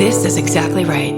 This is exactly right.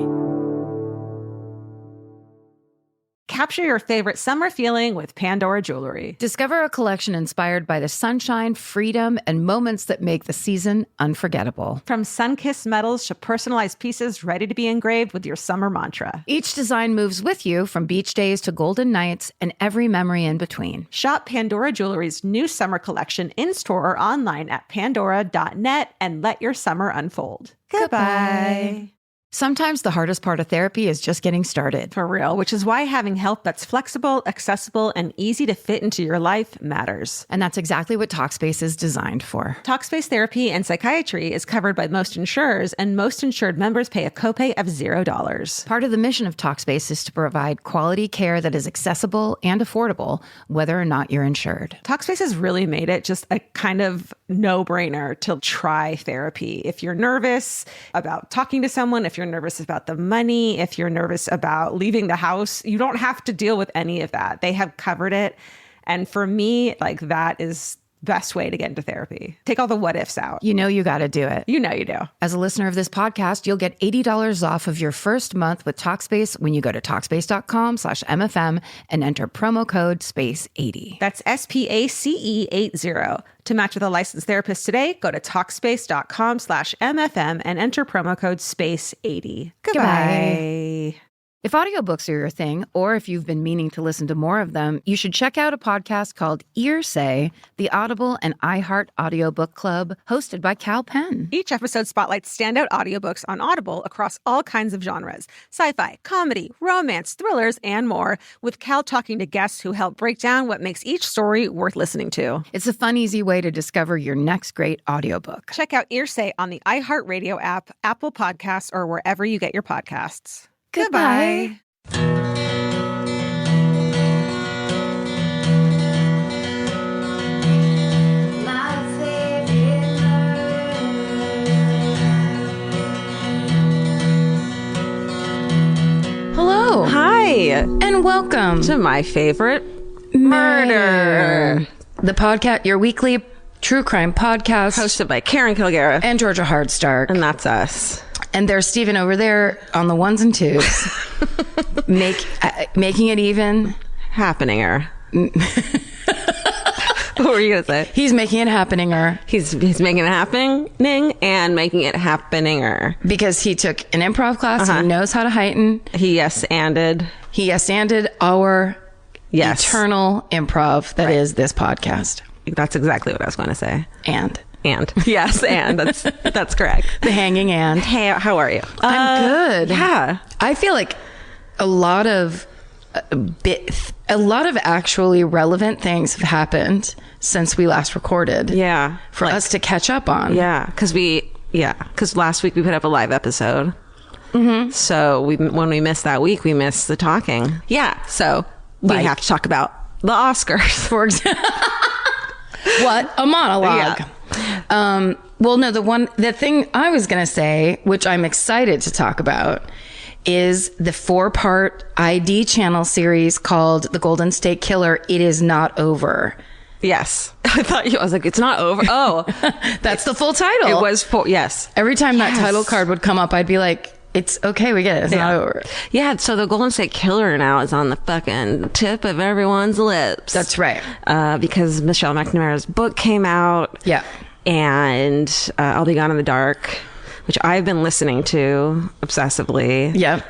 Capture your favorite summer feeling with Pandora Jewelry. Discover a collection inspired by the sunshine, freedom, and moments that make the season unforgettable. From sun-kissed metals to personalized pieces ready to be engraved with your summer mantra. Each design moves with you from beach days to golden nights and every memory in between. Shop Pandora Jewelry's new summer collection in-store or online at pandora.net and let your summer unfold. Goodbye. Sometimes the hardest part of therapy is just getting started. For real, which is why having help that's flexible, accessible, and easy to fit into your life matters. And that's exactly what Talkspace is designed for. Talkspace therapy and psychiatry is covered by most insurers, and most insured members pay a copay of $0. Part of the mission of Talkspace is to provide quality care that is accessible and affordable, whether or not you're insured. Talkspace has really made it just a kind of no-brainer to try therapy. If you're nervous about talking to someone, if you're nervous about the money, if you're nervous about leaving the house, you don't have to deal with any of that. They have covered it. And for me, like, that is best way to get into therapy. Take all the what ifs out. You know you got to do it. You know you do. As a listener of this podcast, you'll get $80 off of your first month with Talkspace when you go to Talkspace.com/MFM and enter promo code SPACE80. That's SPACE80. To match with a licensed therapist today, go to Talkspace.com/MFM and enter promo code SPACE80. Goodbye. If audiobooks are your thing, or if you've been meaning to listen to more of them, you should check out a podcast called Earsay, the Audible and iHeart Audiobook Club, hosted by Cal Penn. Each episode spotlights standout audiobooks on Audible across all kinds of genres: sci-fi, comedy, romance, thrillers, and more, with Cal talking to guests who help break down what makes each story worth listening to. It's a fun, easy way to discover your next great audiobook. Check out Earsay on the iHeartRadio app, Apple Podcasts, or wherever you get your podcasts. Goodbye. Hello. Hi. And welcome To my favorite murder. The podcast, your weekly true crime podcast. Hosted by Karen Kilgariff. And Georgia Hardstark. And that's us. And there's Steven over there on the ones and twos. Making it even. Happeninger. What were you going to say? He's making it happeninger. He's making it happening and making it happeninger. Because he took an improv class. He knows how to heighten. He yes-anded our eternal improv that is this podcast. That's exactly what I was going to say. And yes, and that's correct. The hanging and. Hey, how are you? I'm good. Yeah, I feel like a lot of actually relevant things have happened since we last recorded. Yeah, for us to catch up on. Yeah, because last week we put up a live episode. Mm-hmm. So when we missed that week, we missed the talking. Yeah, so we have to talk about the Oscars, for example. What a monologue. Yeah. Well, no, the thing I was going to say, which I'm excited to talk about, is the 4-part ID channel series called The Golden State Killer. It is not over. Yes. I was like, it's not over. Oh, that's the full title. It was yes. Every time that title card would come up, I'd be like, it's okay. We get it. It's not over. Yeah. So the Golden State Killer now is on the fucking tip of everyone's lips. That's right. Because Michelle McNamara's book came out. Yeah. And I'll Be Gone in the Dark, which I've been listening to obsessively. Yeah.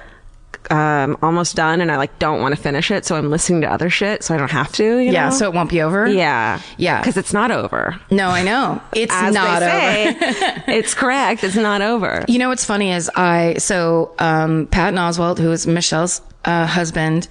Almost done, and I don't want to finish it, so I'm listening to other shit, so I don't have to. You know? So it won't be over. Yeah, yeah, because it's not over. No, I know it's As not they say, over. It's correct. It's not over. You know what's funny is Patton Oswalt, who is Michelle's husband,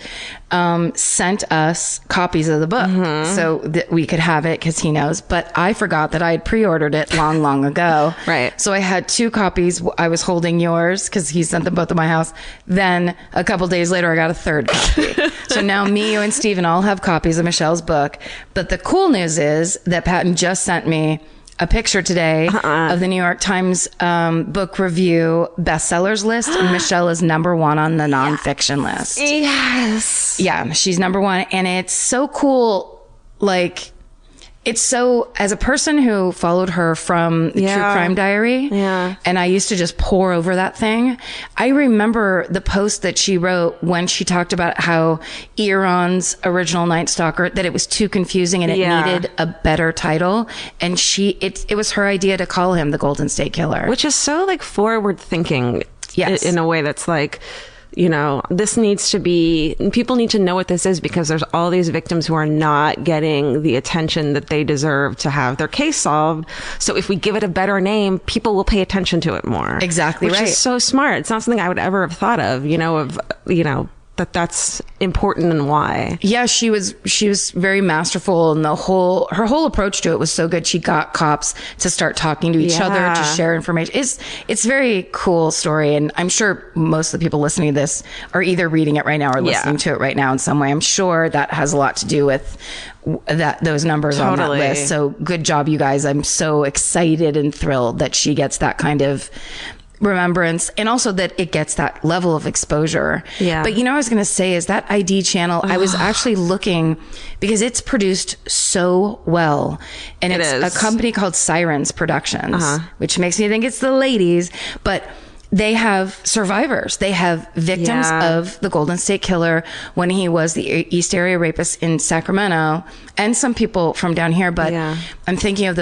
sent us copies of the book so that we could have it because he knows. But I forgot that I had pre-ordered it long ago. Right. So I had 2 copies. I was holding yours because he sent them both to my house. Then a couple days later, I got a 3rd copy. So now me, you, and Steven all have copies of Michelle's book. But the cool news is that Patton just sent me a picture today of the New York Times book review bestsellers list. And Michelle is number 1 on the nonfiction list. Yes. Yeah, she's number 1. And it's so cool. Like, It's so, as a person who followed her from the True Crime Diary, and I used to just pore over that thing, I remember the post that she wrote when she talked about how Eron's original Night Stalker, that it was too confusing and it needed a better title. And it was her idea to call him the Golden State Killer. Which is so like forward thinking in a way that's like, you know, this needs to be, people need to know what this is, because there's all these victims who are not getting the attention that they deserve to have their case solved. So if we give it a better name, people will pay attention to it more. Exactly right. Which is so smart. It's not something I would ever have thought of, that's important and why. Yeah, she was very masterful, and her whole approach to it was so good. She got cops to start talking to each other, to share information. It's a very cool story, and I'm sure most of the people listening to this are either reading it right now or listening to it right now in some way. I'm sure that has a lot to do with those numbers on that list. So good job, you guys. I'm so excited and thrilled that she gets that kind of remembrance, and also that it gets that level of exposure. But I was going to say is that ID channel, I was actually looking because it's produced so well, and it's a company called Sirens Productions, which makes me think it's the ladies, but they have survivors. They have victims of the Golden State Killer when he was the East Area rapist in Sacramento, and some people from down here. But I'm thinking of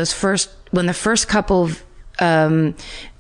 when the first couple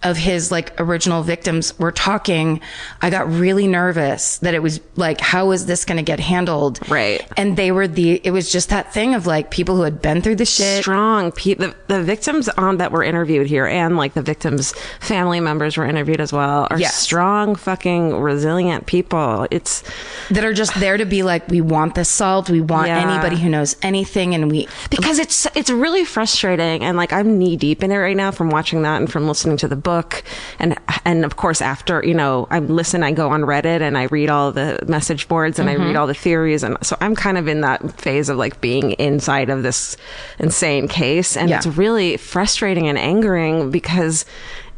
of his like original victims were talking, I got really nervous that it was like, how is this going to get handled? Right. And it was just that thing of like people who had been through the shit. Strong. The victims that were interviewed here, and like the victims' family members were interviewed as well, are strong, fucking resilient people. That are just there to be like, we want this solved. We want anybody who knows anything. And because it's really frustrating. And like, I'm knee deep in it right now from watching that and from listening to the book. And of course, after, I go on Reddit and I read all the message boards and I read all the theories. And so I'm kind of in that phase of like being inside of this insane case. And it's really frustrating and angering because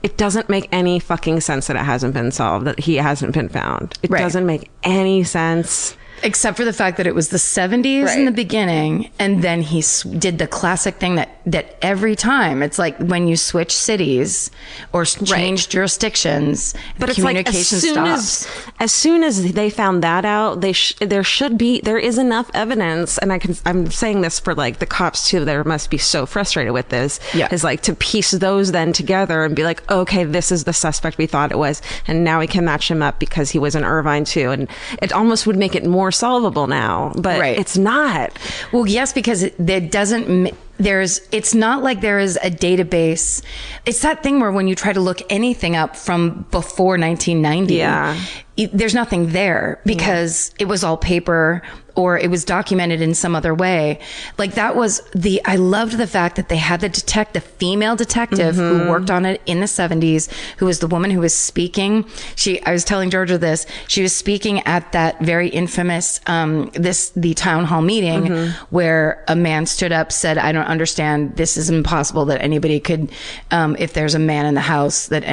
it doesn't make any fucking sense that it hasn't been solved, that he hasn't been found. It doesn't make any sense. Except for the fact that it was the 70s in the beginning, and then he did the classic thing that every time, it's like when you switch cities or change jurisdictions, but it's communication stops. As soon as they found that out, there is enough evidence, and I'm saying this for like the cops too. They must be so frustrated with this. Is like to piece those then together and be like, okay, this is the suspect we thought it was, and now we can match him up because he was in Irvine too, and it almost would make it more solvable now, but it's not. Well, yes, because it's not like there is a database. It's that thing where when you try to look anything up from before 1990, there's nothing there because it was all paper or it was documented in some other way. Like I loved the fact that they had the female detective who worked on it in the 70s, who was the woman who was speaking. I was telling Georgia this, she was speaking at that very infamous, the town hall meeting where a man stood up, said, I don't understand. This is impossible that anybody could, if there's a man in the house, that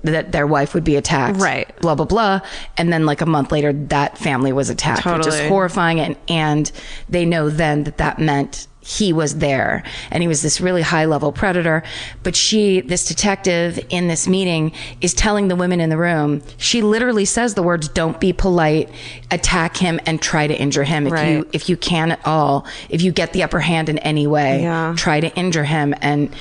that their wife would be attacked. Right. Blah, blah, blah. And then like a month later, that family was attacked, which is horrifying. And they know then that meant he was there and he was this really high level predator. But this detective in this meeting is telling the women in the room, she literally says the words, don't be polite, attack him and try to injure him. If you can at all, if you get the upper hand in any way, try to injure him. And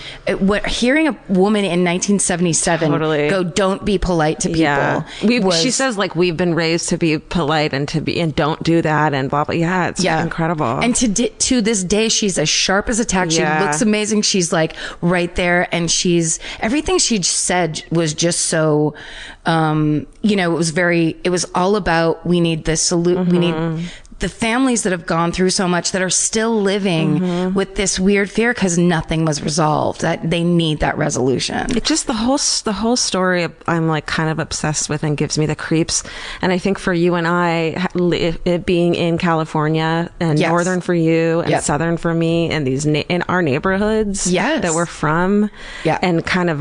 hearing a woman in 1977 go, don't be polite to people. She says like, we've been raised to be polite and don't do that and blah, blah. Yeah. It's incredible. And to this day, she's as sharp as a tack. She looks amazing. She's like right there, and everything she said was just so it was all about, we need the salute. We need the families that have gone through so much, that are still living with this weird fear because nothing was resolved, that they need that resolution. It just, the whole story I'm like kind of obsessed with and gives me the creeps. And I think for you and I, it being in California and northern for you and southern for me, and in our neighborhoods that we're from, and kind of,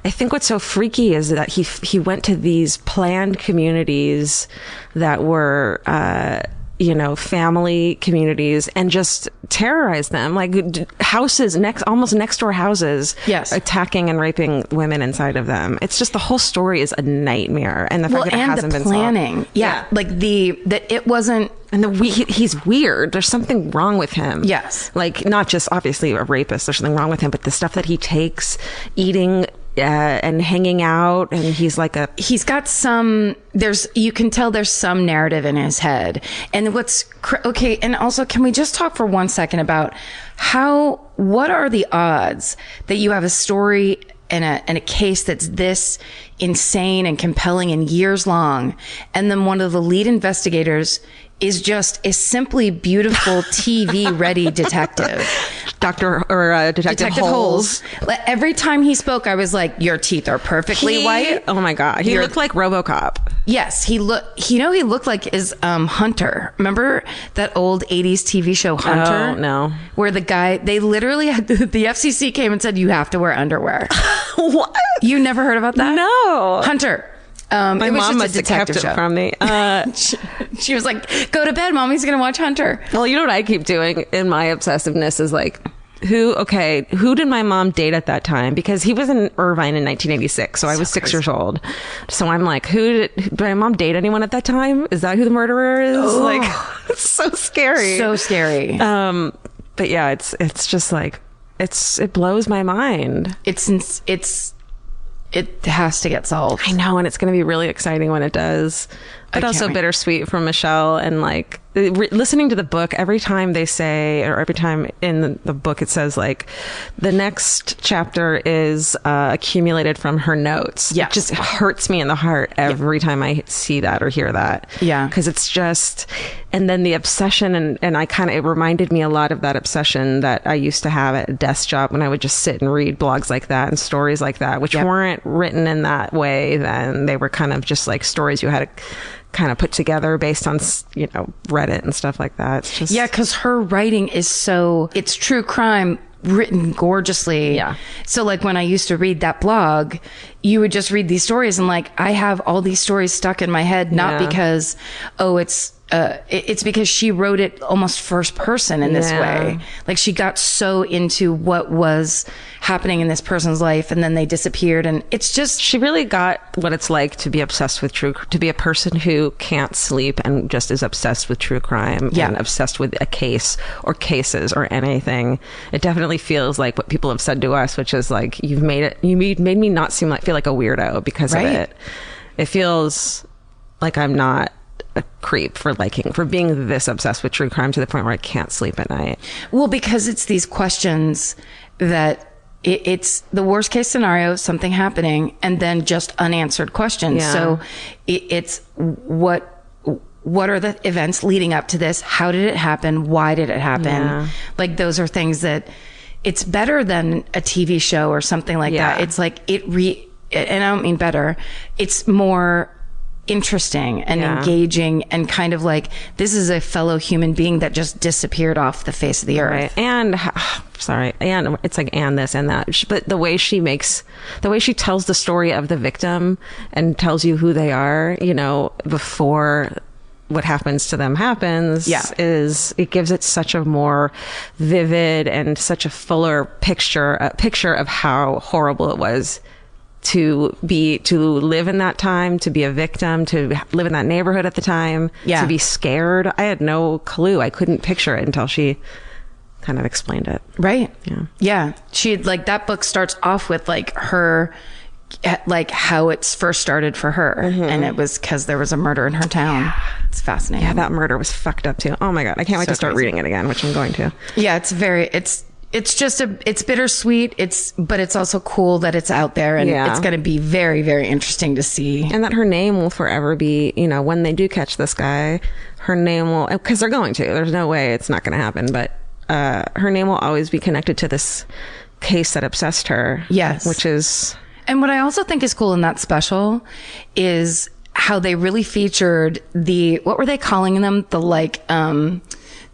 I think what's so freaky is that he went to these planned communities that were family communities and just terrorize them, like houses almost next door houses, yes, attacking and raping women inside of them. It's just the whole story is a nightmare, and the fact that it hasn't been planning solved. yeah, like that it wasn't. And he's weird. There's something wrong with him. Yes. Like, not just obviously a rapist, there's something wrong with him, but the stuff that he takes, eating and hanging out, and he's got you can tell there's some narrative in his head. And okay, and also, can we just talk for 1 second about what are the odds that you have a story and a case that's this insane and compelling and years long, and then one of the lead investigators is just a simply beautiful TV ready detective. Detective Holes. Every time he spoke, I was like, your teeth are perfectly white. Oh my God. He looked like RoboCop. Yes. He looked like Hunter. Remember that old 80s TV show Hunter? Oh, no. Where the guy, they literally had, the FCC came and said, you have to wear underwear. What? You never heard about that? No. Hunter. My mom must have kept it from me. She was like, go to bed, Mommy's going to watch Hunter. Well, you know what I keep doing in my obsessiveness is like, who did my mom date at that time? Because he was in Irvine in 1986, so I was 6 years old. So I'm like, did my mom date anyone at that time? Is that who the murderer is? Oh. Like, it's so scary. So scary. But yeah, it's just like, it blows my mind. It has to get solved. I know, and it's going to be really exciting when it does. But also bittersweet for Michelle, and like listening to the book, every time they say, or every time in the book it says like the next chapter is accumulated from her notes. Yeah. It just hurts me in the heart every time I see that or hear that. Yeah. Because it's just, and then the obsession, and it reminded me a lot of that obsession that I used to have at a desk job when I would just sit and read blogs like that and stories like that, which weren't written in that way then. They were kind of just like stories you had to kind of put together based on, Reddit and stuff like that. It's just, yeah, because her writing is it's true crime written gorgeously. Yeah. So like when I used to read that blog, you would just read these stories and like, I have all these stories stuck in my head, not because, it's because she wrote it almost first person in this way. Like she got so into what was happening in this person's life, and then they disappeared, and it's just, she really got what it's like to be obsessed with to be a person who can't sleep and just is obsessed with true crime and obsessed with a case or cases or anything. It definitely feels like what people have said to us, which is like, you made me not feel like a weirdo because of it. It feels like I'm not a creep for being this obsessed with true crime to the point where I can't sleep at night. Well, because it's these questions that it's the worst case scenario, something happening, and then just unanswered questions. Yeah. So it's what are the events leading up to this? How did it happen? Why did it happen? Yeah. Like those are things that it's better than a TV show or something like that. It's like and I don't mean better. It's more interesting and engaging, and kind of like, this is a fellow human being that just disappeared off the face of the earth. Right. And it's like, and this and that, but the way she tells the story of the victim and tells you who they are, before what happens to them happens, is it gives it such a more vivid and such a fuller picture of how horrible it was to live in that time, to be a victim, to live in that neighborhood at the time, to be scared. I had no clue. I couldn't picture it until she kind of explained it. Right. Yeah. She like, that book starts off with like her, like how it's first started for her. Mm-hmm. And it was because there was a murder in her town. Yeah. It's fascinating. Yeah. That murder was fucked up too. Oh my God. I can't wait to start reading it again, which I'm going to. Yeah. It's just it's bittersweet. But it's also cool that it's out there, and it's going to be very, very interesting to see. And that her name will forever be, when they do catch this guy, her name will, because they're going to, there's no way it's not going to happen, but her name will always be connected to this case that obsessed her. Yes. Which is. And what I also think is cool in that special is how they really featured what were they calling them?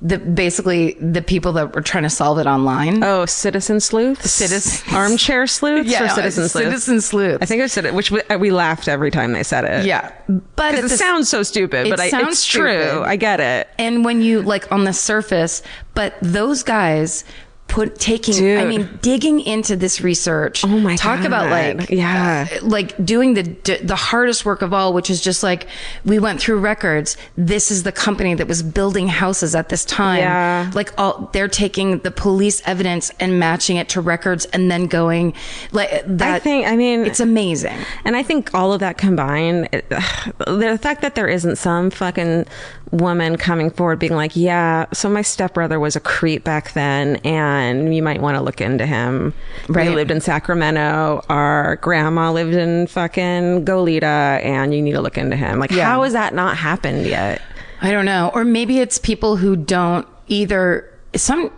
basically the people that were trying to solve it online. Oh, citizen sleuths? Armchair sleuths or citizen sleuths? Citizen sleuths. I think I said it, which we laughed every time they said it. Yeah. But it sounds so stupid, but it's true. I get it. And when you, like, on the surface, but those guys... digging into this research. Oh my God. Talk about like doing the hardest work of all, which is just like, we went through records. This is the company that was building houses at this time. Yeah. Like they're taking the police evidence and matching it to records and then going like that. It's amazing. And I think all of that combined, the fact that there isn't some fucking woman coming forward being like, yeah, so my stepbrother was a creep back then and you might want to look into him. Right. We lived in Sacramento. Our grandma lived in fucking Goleta and you need to look into him. Like, how has that not happened yet? I don't know. Or maybe it's people who don't either.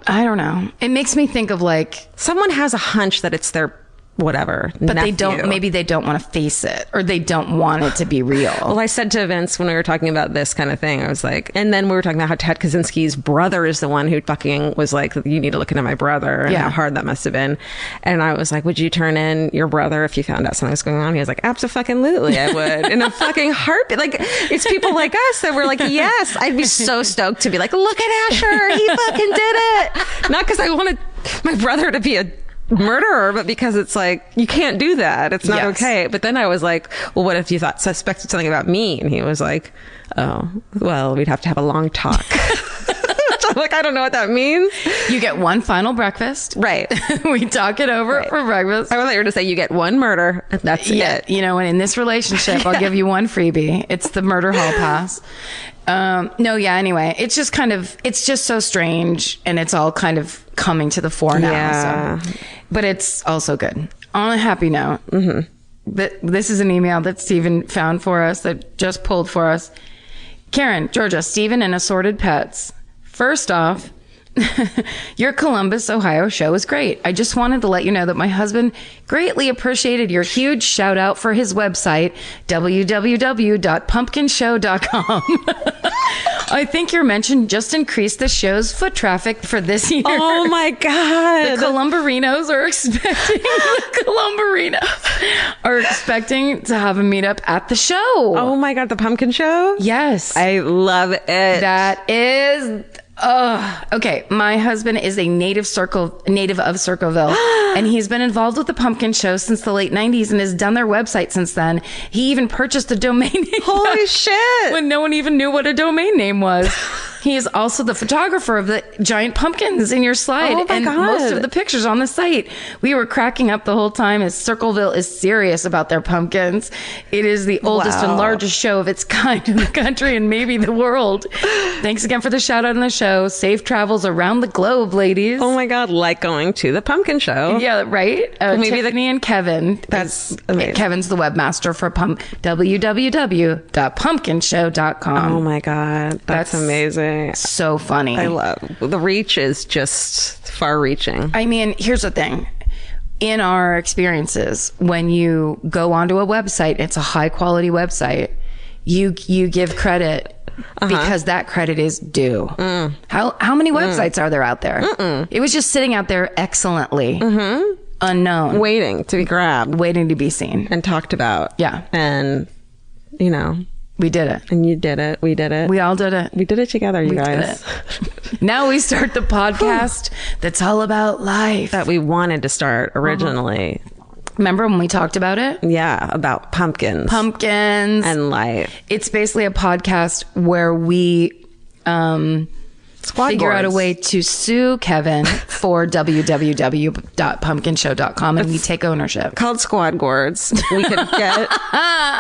I don't know. It makes me think of like... Someone has a hunch that it's their whatever but nephew. Maybe they don't want to face it or they don't want it to be real. Well, I said to Vince when we were talking about this kind of thing, I was like, and then we were talking about how Ted Kaczynski's brother is the one who fucking was like, you need to look into my brother, and how hard that must have been. And I was like, would you turn in your brother if you found out something was going on? He was like, absolutely I would. In a fucking heartbeat. Like, it's people like us that were like, yes, I'd be so stoked to be like, look at Asher, he fucking did it. Not because I wanted my brother to be a murderer, but because it's like, you can't do that, it's not okay. But then I was like, well, what if you suspected something about me? And he was like, oh, well, we'd have to have a long talk. I'm like, I don't know what that means. You get one final breakfast, right? We talk it over for breakfast. I thought you were to say you get one murder and that's it. You know, and in this relationship I'll give you one freebie. It's the murder hall pass. Anyway, it's just so strange, and it's all kind of coming to the fore now. So. But it's also good. On a happy note, this is an email that Stephen found for us, that just pulled for us. Karen, Georgia, Stephen, and assorted pets. First off, your Columbus, Ohio show is great. I just wanted to let you know that my husband greatly appreciated your huge shout out for his website, www.pumpkinshow.com. I think your mention just increased the show's foot traffic for this year. Oh my God. The Columbarinos are expecting to have a meetup at the show. Oh my God, the Pumpkin Show? Yes. I love it. That is... okay. My husband is a native of Circleville, and he's been involved with the Pumpkin Show since the late 90s and has done their website since then. He even purchased a domain name. Holy shit. When no one even knew what a domain name was. He is also the photographer of the giant pumpkins in your slide. Oh my and God. Most of the pictures on the site. We were cracking up the whole time as Circleville is serious about their pumpkins. It is the oldest and largest show of its kind in the country and maybe the world. Thanks again for the shout out on the show. Safe travels around the globe, ladies. Oh my God, like going to the Pumpkin Show. Yeah, right? Maybe Tiffany and Kevin. That's amazing. Kevin's the webmaster for www.pumpkinshow.com. Oh my God, that's amazing. So funny. I love the reach is just far reaching. I mean, here's the thing. In our experiences, when you go onto a website, it's a high quality website, you give credit because that credit is due. How many websites are there out there? It was just sitting out there excellently. Unknown. Waiting to be grabbed. Waiting to be seen. And talked about. Yeah. And, you know. We did it. And you did it. We did it. We all did it. We did it together, you guys. Now we start the podcast that's all about life. That we wanted to start originally. Remember when we talked about it? Yeah, about pumpkins. Pumpkins. And life. It's basically a podcast where we figure out a way to sue Kevin for www.pumpkinshow.com, and we take ownership. Called Squad Gourds. We could get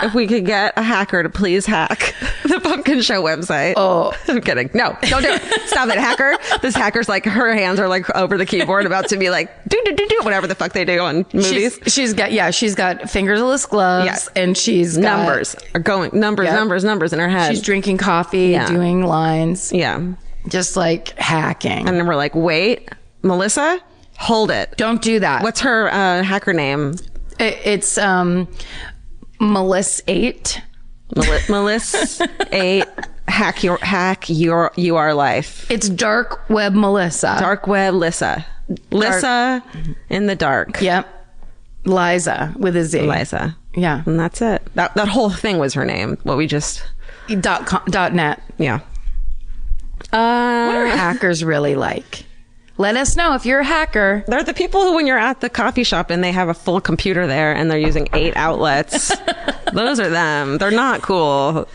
if we could get a hacker to please hack the Pumpkin Show website. Oh, I'm kidding. No, don't do it. Stop it, hacker. This hacker's like, her hands are like over the keyboard, about to be like do whatever the fuck they do on movies. She's got fingerless gloves, and she's got numbers in her head. She's drinking coffee, doing lines. Yeah. Just like hacking. And then we're like, wait, Melissa, hold it. Don't do that. What's her hacker name? It's Melissa 8. Melissa 8 hack your life. It's Dark Web Melissa. Dark Web Lissa. Lissa in the dark. Yep. Liza with a Z. Liza. Yeah. And that's it. That whole thing was her name. What we just... .net. Yeah. What are hackers really like? Let us know if you're a hacker. They're the people who, when you're at the coffee shop and they have a full computer there and they're using 8 outlets, those are them. They're not cool.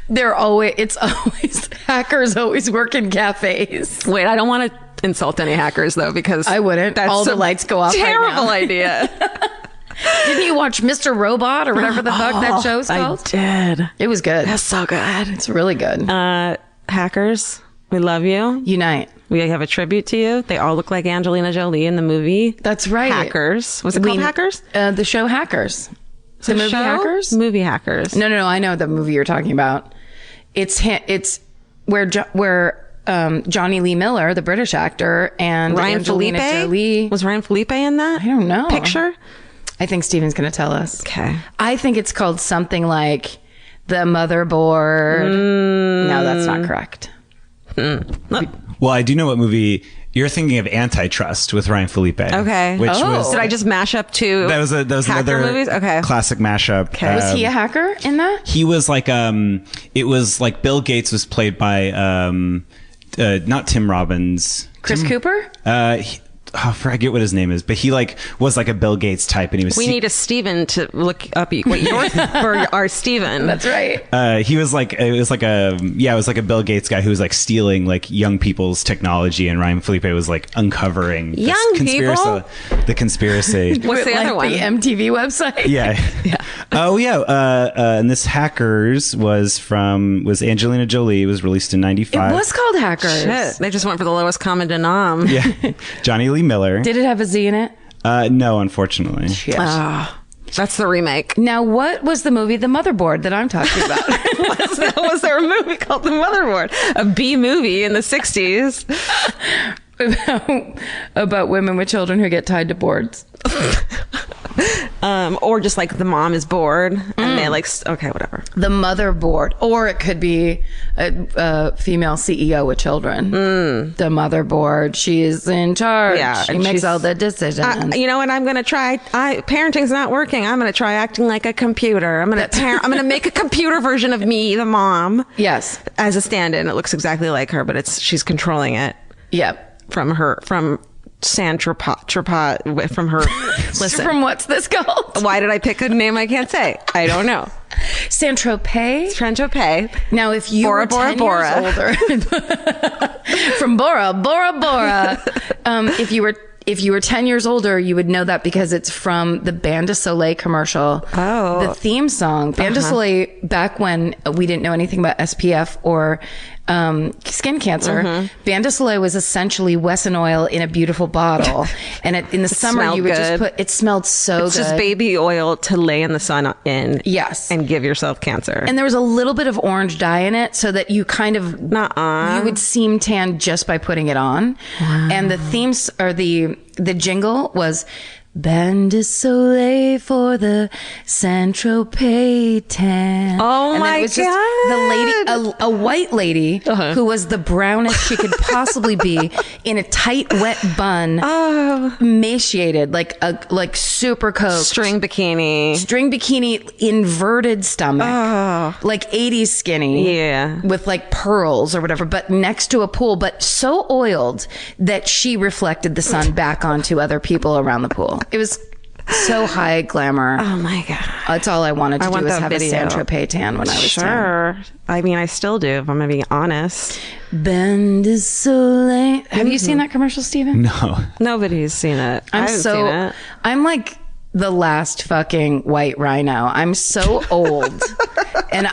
It's always, hackers always work in cafes. Wait, I don't want to insult any hackers though, because I wouldn't. That's all the lights go off terrible right now. idea. Didn't you watch Mr. Robot or whatever the fuck that show's called? I did. It was good. That's so good. It's really good. Hackers, we love you. Unite. We have a tribute to you. They all look like Angelina Jolie in the movie. That's right. Hackers. Was it called Hackers? The show Hackers. The movie Hackers? Movie Hackers. No. I know the movie you're talking about. It's where Johnny Lee Miller, the British actor, and Ryan Angelina Jolie. Was Ryan Felipe in that? I don't know. Picture? I think Steven's going to tell us. Okay. I think it's called something like The Motherboard. No, that's not correct. Well, I do know what movie you're thinking of. Antitrust with Ryan Felipe. Okay. Which was Did I just mash up two? that was hacker another movies? Okay. classic mashup. Okay. Was he a hacker in that? He was like it was like Bill Gates was played by not Tim Robbins. Chris Cooper? I forget what his name is, but he like was like a Bill Gates type, and he was. We need a Steven to look up what yours for our Steven. That's right. He was like it was like a Bill Gates guy who was like stealing like young people's technology, and Ryan Felipe was like uncovering this Young people? the conspiracy. What's the other one? The MTV website. Yeah. Oh yeah. And this Hackers was Angelina Jolie. It was released in '95. It was called Hackers. Shit. They just went for the lowest common denom. Yeah. Johnny Lee Miller. Did it have a Z in it? No, unfortunately. That's the remake. Now, what was the movie The Motherboard that I'm talking about? Was there a movie called The Motherboard? A B movie in the 60s. About women with children who get tied to boards. Or just like the mom is bored and they like, okay, whatever. The Motherboard. Or it could be a female CEO with children. The Motherboard. She is in charge. Yeah, She and makes she's- all the decisions. You know what? I'm going to try. Parenting's not working. I'm going to try acting like a computer. I'm going to make a computer version of me, the mom. Yes. As a stand-in. It looks exactly like her, but she's controlling it Yep. from Sandra from her. Listen. From what's this called? Why did I pick a name I can't say? I don't know. Saint-Tropez? Tropez. Now, if you were 10 years older, from Bora Bora, if you were 10 years older, you would know that because it's from the Bain de Soleil commercial. Oh. The theme song. Bain de Soleil, back when we didn't know anything about SPF or skin cancer, Bain de Soleil was essentially Wesson oil in a beautiful bottle. And in the summer, smelled you would good. just it smelled so It's good. just baby oil to lay in the sun in. Yes. And give yourself cancer. And there was a little bit of orange dye in it so that you kind of you would seem tan just by putting it on. Wow. And the themes or the jingle was Bain de Soleil for the Saint-Tropez tan. Oh, and my it was just the lady, a white lady who was the brownest she could possibly be in a tight, wet bun, emaciated, like super coke. String bikini, inverted stomach, like 80s skinny. Yeah. With like pearls or whatever, but next to a pool, but so oiled that she reflected the sun back onto other people around the pool. It was so high glamour. Oh my God. That's all I wanted to do was have video. a Saint-Tropez tan when I was 10. Sure. I mean, I still do, if I'm going to be honest. Bain de Soleil. Have you seen that commercial, Steven? No. Nobody's seen it. I haven't seen it. I'm like the last fucking white rhino. I'm so old. And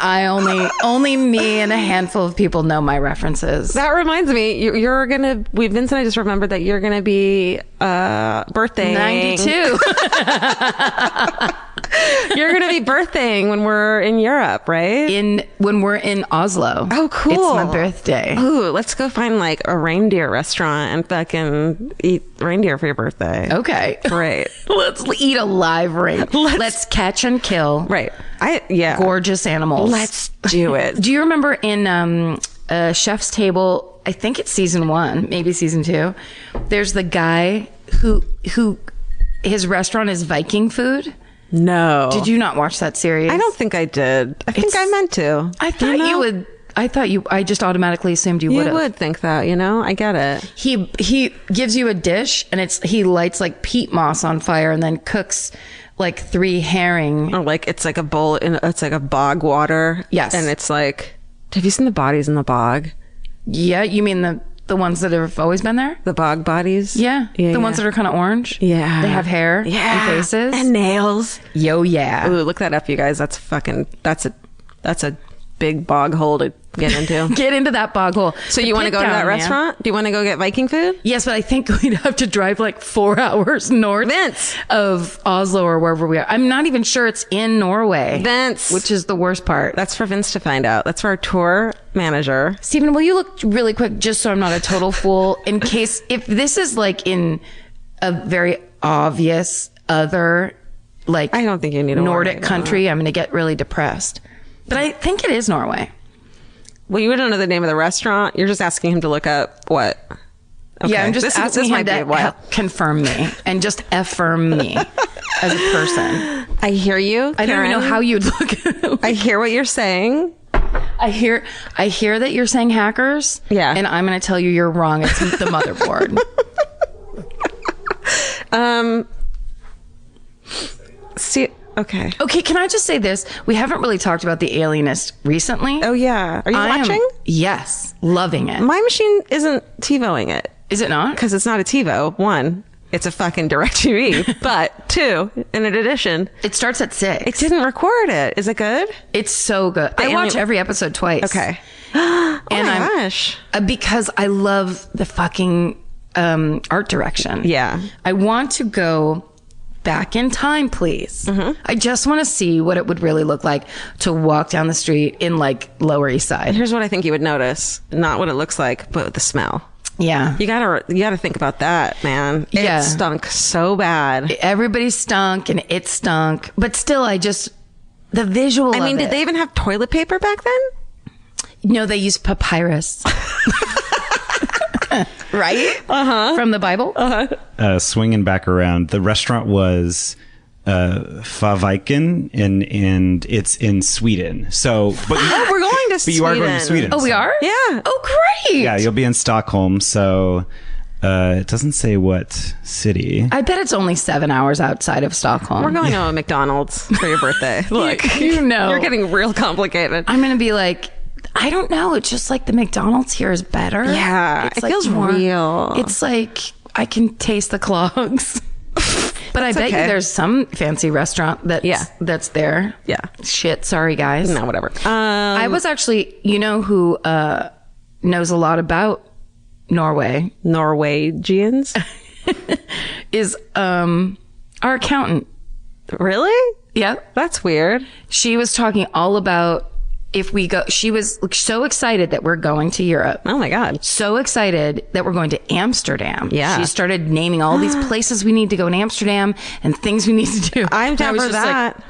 only me and a handful of people know my references. That reminds me, you're gonna. Vince and I just remembered that you're gonna be birthday 92. You're gonna be birthing when we're in Europe, right? When we're in Oslo. Oh, cool! It's my birthday. Ooh, let's go find like a reindeer restaurant and fucking eat reindeer for your birthday. Okay, great. Let's eat a live reindeer. Let's catch and kill. Right. gorgeous animals. Let's do it. Do you remember in Chef's Table, I think it's season 1, maybe season 2, there's the guy who his restaurant is Viking food? No. Did you not watch that series? I don't think I did. I think I meant to. I thought you would. I just automatically assumed you would. You would think that, I get it. He gives you a dish and he lights like peat moss on fire and then cooks like 3 herring. Or like it's like a bowl, it's like a bog water. Yes. And it's like, have you seen the bodies in the bog? Yeah, you mean the ones that have always been there? The bog bodies? Yeah. The ones that are kind of orange? Yeah. They have hair and faces. And nails. Yo, yeah. Ooh, look that up, you guys. That's a big bog hole to get into. Get into that bog hole. So you want to go to that restaurant? Do you want to go get Viking food? Yes, but I think we'd have to drive like 4 hours north of Oslo or wherever we are. I'm not even sure it's in Norway. Vince. Which is the worst part. That's for Vince to find out. That's for our tour manager. Stephen, will you look really quick just so I'm not a total fool in case if this is like in a very obvious other like I don't think you need a Nordic country, I'm going to get really depressed. But I think it is Norway. Well, you don't know the name of the restaurant. You're just asking him to look up what? Okay. Yeah, I'm just asking him to confirm me and just affirm me as a person. I hear you, I don't even know how you'd look. I hear what you're saying. I hear that you're saying hackers. Yeah. And I'm going to tell you you're wrong. It's the motherboard. See, okay. Okay, can I just say this? We haven't really talked about The Alienist recently. Oh, yeah. Are you watching? Yes. Loving it. My machine isn't TiVoing it. Is it not? Because it's not a TiVo. 1, it's a fucking DirecTV. But 2, in addition, it starts at 6. it didn't record it. Is it good? It's so good. I watch every episode twice. Okay. Oh my gosh. Because I love the fucking art direction. Yeah. I want to go back in time, please. Mm-hmm. I just want to see what it would really look like to walk down the street in like Lower East Side. Here's what I think you would notice. Not what it looks like, but the smell. Yeah. You gotta think about that, man. It stunk so bad. Everybody stunk and it stunk. But still, the visual I mean, of did they even have toilet paper back then? No, they used papyrus. Right? From the Bible? Swinging back around, the restaurant was Faviken, and it's in Sweden. So, but we're going to Sweden. But you are going to Sweden. Oh, we are? Yeah. Oh, great. Yeah, you'll be in Stockholm. So it doesn't say what city. I bet it's only 7 hours outside of Stockholm. We're going to a McDonald's for your birthday. Look, you're getting real complicated. I'm going to be like, I don't know. It's just like the McDonald's here is better. Yeah, it feels real. It's like I can taste the clogs. But I bet you there's some fancy restaurant that's there. Yeah. Shit. Sorry, guys. No, whatever. I was actually, who knows a lot about Norway? Norwegians? is our accountant. Really? Yeah. That's weird. She was talking all about if we go, she was so excited that we're going to Europe. Oh my God. So excited that we're going to Amsterdam. Yeah. She started naming all these places we need to go in Amsterdam and things we need to do. I'm down for that.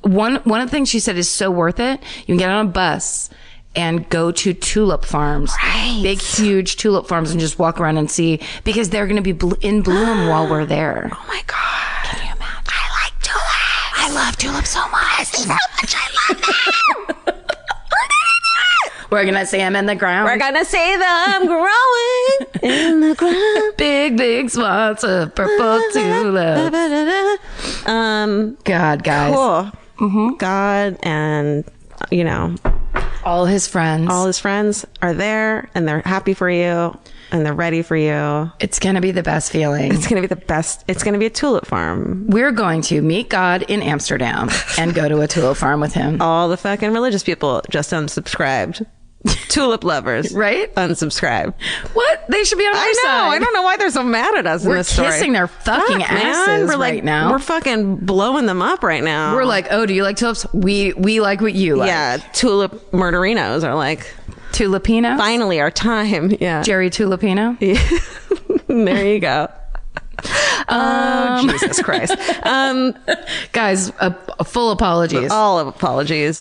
One of the things she said is so worth it. You can get on a bus and go to tulip farms. Right. Big, huge tulip farms and just walk around and see, because they're going to be in bloom while we're there. Oh my God. Can you imagine? I like tulips. I love tulips so much. So much. I love them. We're gonna see them in the ground. We're gonna see them growing in the ground. Big, big spots of purple tulip. God, guys. Cool. Mm-hmm. God and, all his friends are there and they're happy for you and they're ready for you. It's gonna be the best feeling. It's gonna be the best. It's gonna be a tulip farm. We're going to meet God in Amsterdam and go to a tulip farm with him. All the fucking religious people just unsubscribed. Tulip lovers, right? Unsubscribe. What? They should be on our side. I don't know why they're so mad at us in this story. We're kissing their fucking asses right now. We're fucking blowing them up right now. We're like, oh, do you like tulips? We like what you like. Yeah, tulip murderinos are like Tulipino. Finally, our time. Yeah, Jerry Tulipino. Yeah. There you go. Jesus Christ. Guys, full apologies. All of apologies.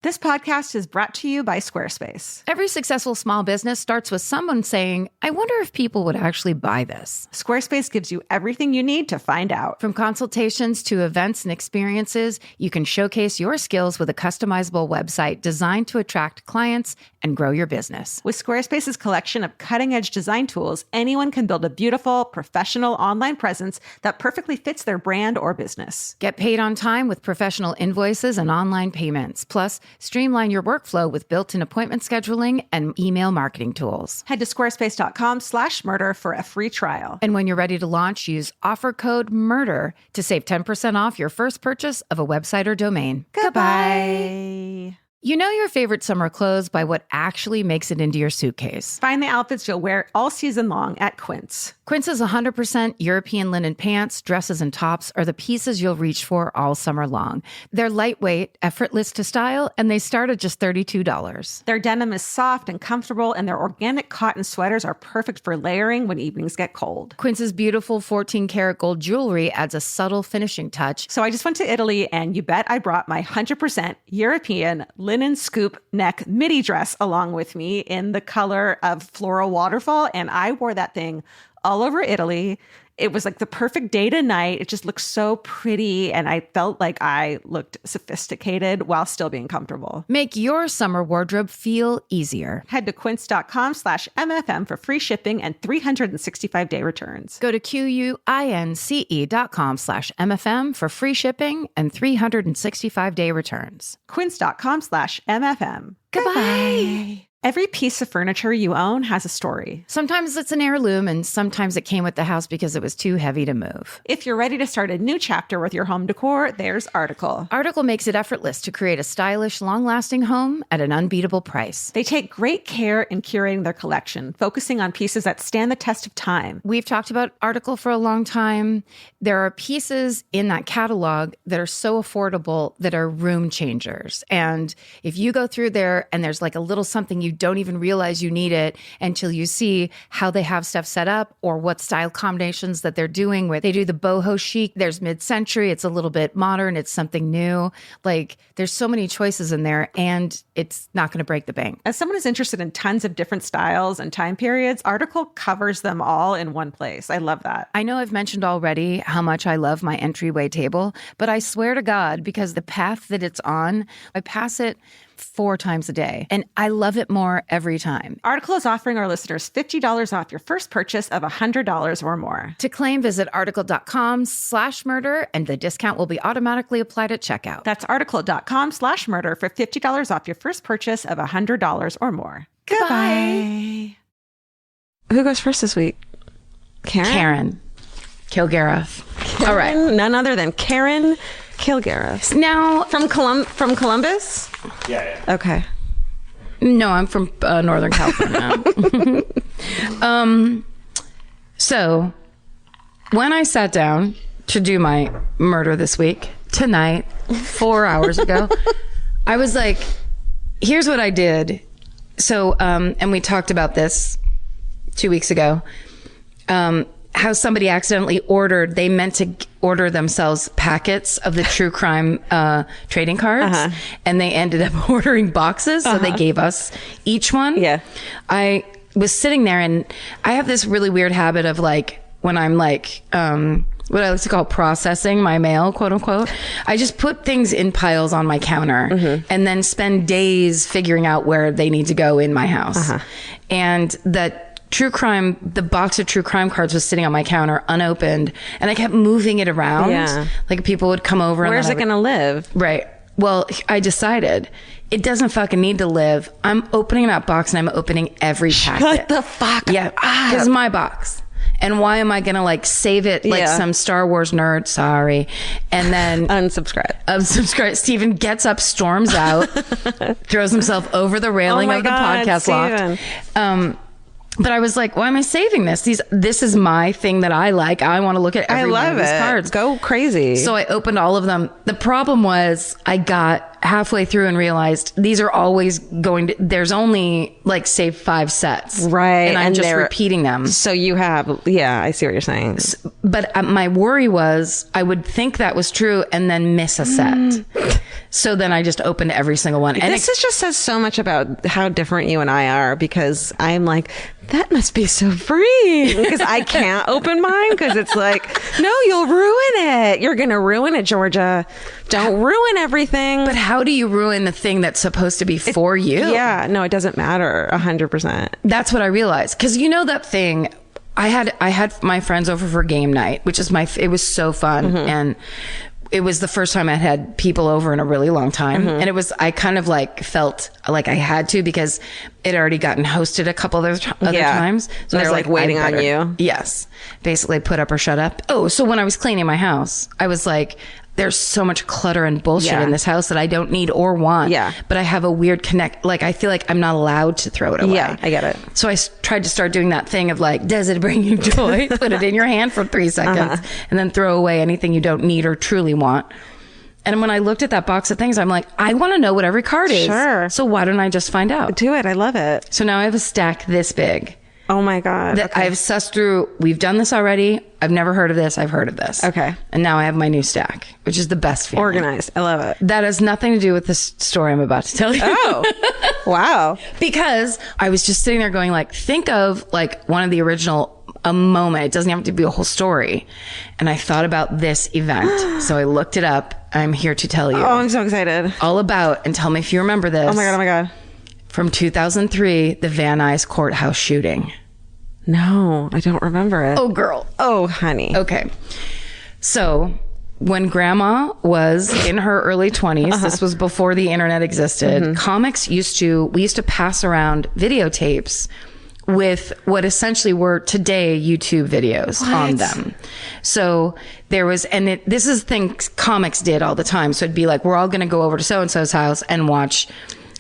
This podcast is brought to you by Squarespace. Every successful small business starts with someone saying, I wonder if people would actually buy this. Squarespace gives you everything you need to find out. From consultations to events and experiences, you can showcase your skills with a customizable website designed to attract clients and grow your business. With Squarespace's collection of cutting-edge design tools, anyone can build a beautiful, professional online presence that perfectly fits their brand or business. Get paid on time with professional invoices and online payments. Plus, streamline your workflow with built-in appointment scheduling and email marketing tools. Head to squarespace.com/murder for a free trial. And when you're ready to launch, use offer code MURDER to save 10% off your first purchase of a website or domain. Goodbye. You know your favorite summer clothes by what actually makes it into your suitcase. Find the outfits you'll wear all season long at Quince. Quince's 100% European linen pants, dresses, and tops are the pieces you'll reach for all summer long. They're lightweight, effortless to style, and they start at just $32. Their denim is soft and comfortable, and their organic cotton sweaters are perfect for layering when evenings get cold. Quince's beautiful 14-karat gold jewelry adds a subtle finishing touch. So I just went to Italy, and you bet I brought my 100% European linen scoop neck midi dress along with me in the color of floral waterfall, and I wore that thing all over Italy. It was like the perfect day to night. It just looked so pretty, and I felt like I looked sophisticated while still being comfortable. Make your summer wardrobe feel easier. Head to quince.com/MFM for free shipping and 365-day returns. Go to QUINCE.com/MFM for free shipping and 365-day returns. Quince.com/MFM. Goodbye. Every piece of furniture you own has a story. Sometimes it's an heirloom, and sometimes it came with the house because it was too heavy to move. If you're ready to start a new chapter with your home decor, there's Article. Article makes it effortless to create a stylish, long-lasting home at an unbeatable price. They take great care in curating their collection, focusing on pieces that stand the test of time. We've talked about Article for a long time. There are pieces in that catalog that are so affordable that are room changers. And if you go through there and there's like a little something you don't even realize you need it until you see how they have stuff set up or what style combinations that they're doing, where they do the boho chic, there's mid-century, it's a little bit modern, it's something new. Like there's so many choices in there, and it's not going to break the bank. As someone who's interested in tons of different styles and time periods, Article covers them all in one place. I love that. I know I've mentioned already how much I love my entryway table, but I swear to God, because the path that it's on, I pass it 4 times a day, and I love it more every time. Article is offering our listeners $50 off your first purchase of $100 or more. To claim, visit article.com/murder, and the discount will be automatically applied at checkout. That's article.com/murder for $50 off your first purchase of $100 or more. Goodbye. Who goes first this week? Karen Kilgariff. All right. None other than Karen Kilgariff. Now, From Columbus? Yeah. Okay. no, I'm from Northern California. So when I sat down to do my murder this week, tonight, 4 hours ago, I was like, here's what I did. So, and we talked about this 2 weeks ago, how somebody accidentally they meant to order themselves packets of the true crime trading cards, and they ended up ordering boxes, so they gave us each one. Yeah. I was sitting there, and I have this really weird habit of like, when I'm like, what I like to call processing my mail, quote unquote, I just put things in piles on my counter and then spend days figuring out where they need to go in my house. And that the box of true crime cards was sitting on my counter unopened, and I kept moving it around. Yeah. Like people would come over. Where's it going to live? Right. Well, I decided it doesn't fucking need to live. I'm opening that box, and I'm opening every packet. Shut the fuck up. Yeah. It's my box. And why am I going to like save it like some Star Wars nerd? Sorry. And then unsubscribe. Steven gets up, storms out, throws himself over the railing of the podcast loft. But I was like, why am I saving this? This is my thing that I like. I want to look at every one of these cards. Go crazy. So I opened all of them. The problem was I got halfway through and realized these are always there's only like, say 5 sets. Right. And I'm just repeating them. So you have, yeah, I see what you're saying. But my worry was I would think that was true and then miss a set. So then I just opened every single one. And this just says so much about how different you and I are, because I'm like, that must be so freeing, because I can't open mine because it's like, no, you'll ruin it. You're going to ruin it, Georgia. Don't ruin everything. But how do you ruin the thing that's supposed to be for you? Yeah, no, it doesn't matter 100%. That's what I realized. Because you know that thing, I had my friends over for game night, which is it was so fun. And it was the first time I had people over in a really long time. And I kind of like felt like I had to, because it already gotten hosted a couple other times. So they're like waiting on you. Yes. Basically put up or shut up. Oh, so when I was cleaning my house, I was like, there's so much clutter and bullshit in this house that I don't need or want. Yeah. But I have a weird connect. Like, I feel like I'm not allowed to throw it away. Yeah, I get it. So I tried to start doing that thing of like, does it bring you joy? Put it in your hand for 3 seconds and then throw away anything you don't need or truly want. And when I looked at that box of things, I'm like, I want to know what every card is. Sure. So why don't I just find out? Do it. I love it. So now I have a stack this big. Oh my God. That I've sussed through. We've done this already. I've never heard of this. I've heard of this. Okay. And now I have my new stack, which is the best feeling. Organized. I love it. That has nothing to do with this story I'm about to tell you. Oh, wow. Because I was just sitting there going like, think of like one of the original, a moment. It doesn't have to be a whole story. And I thought about this event. So I looked it up. I'm here to tell you. Oh, I'm so excited. All about, and tell me if you remember this. Oh my God. Oh my God. From 2003, the Van Nuys Courthouse shooting. No, I don't remember it. Oh, girl. Oh, honey. Okay. So when grandma was in her early 20s, this was before the internet existed, comics we used to pass around videotapes with what essentially were today YouTube videos on them. So there was, this is things comics did all the time. So it'd be like, we're all going to go over to so-and-so's house and watch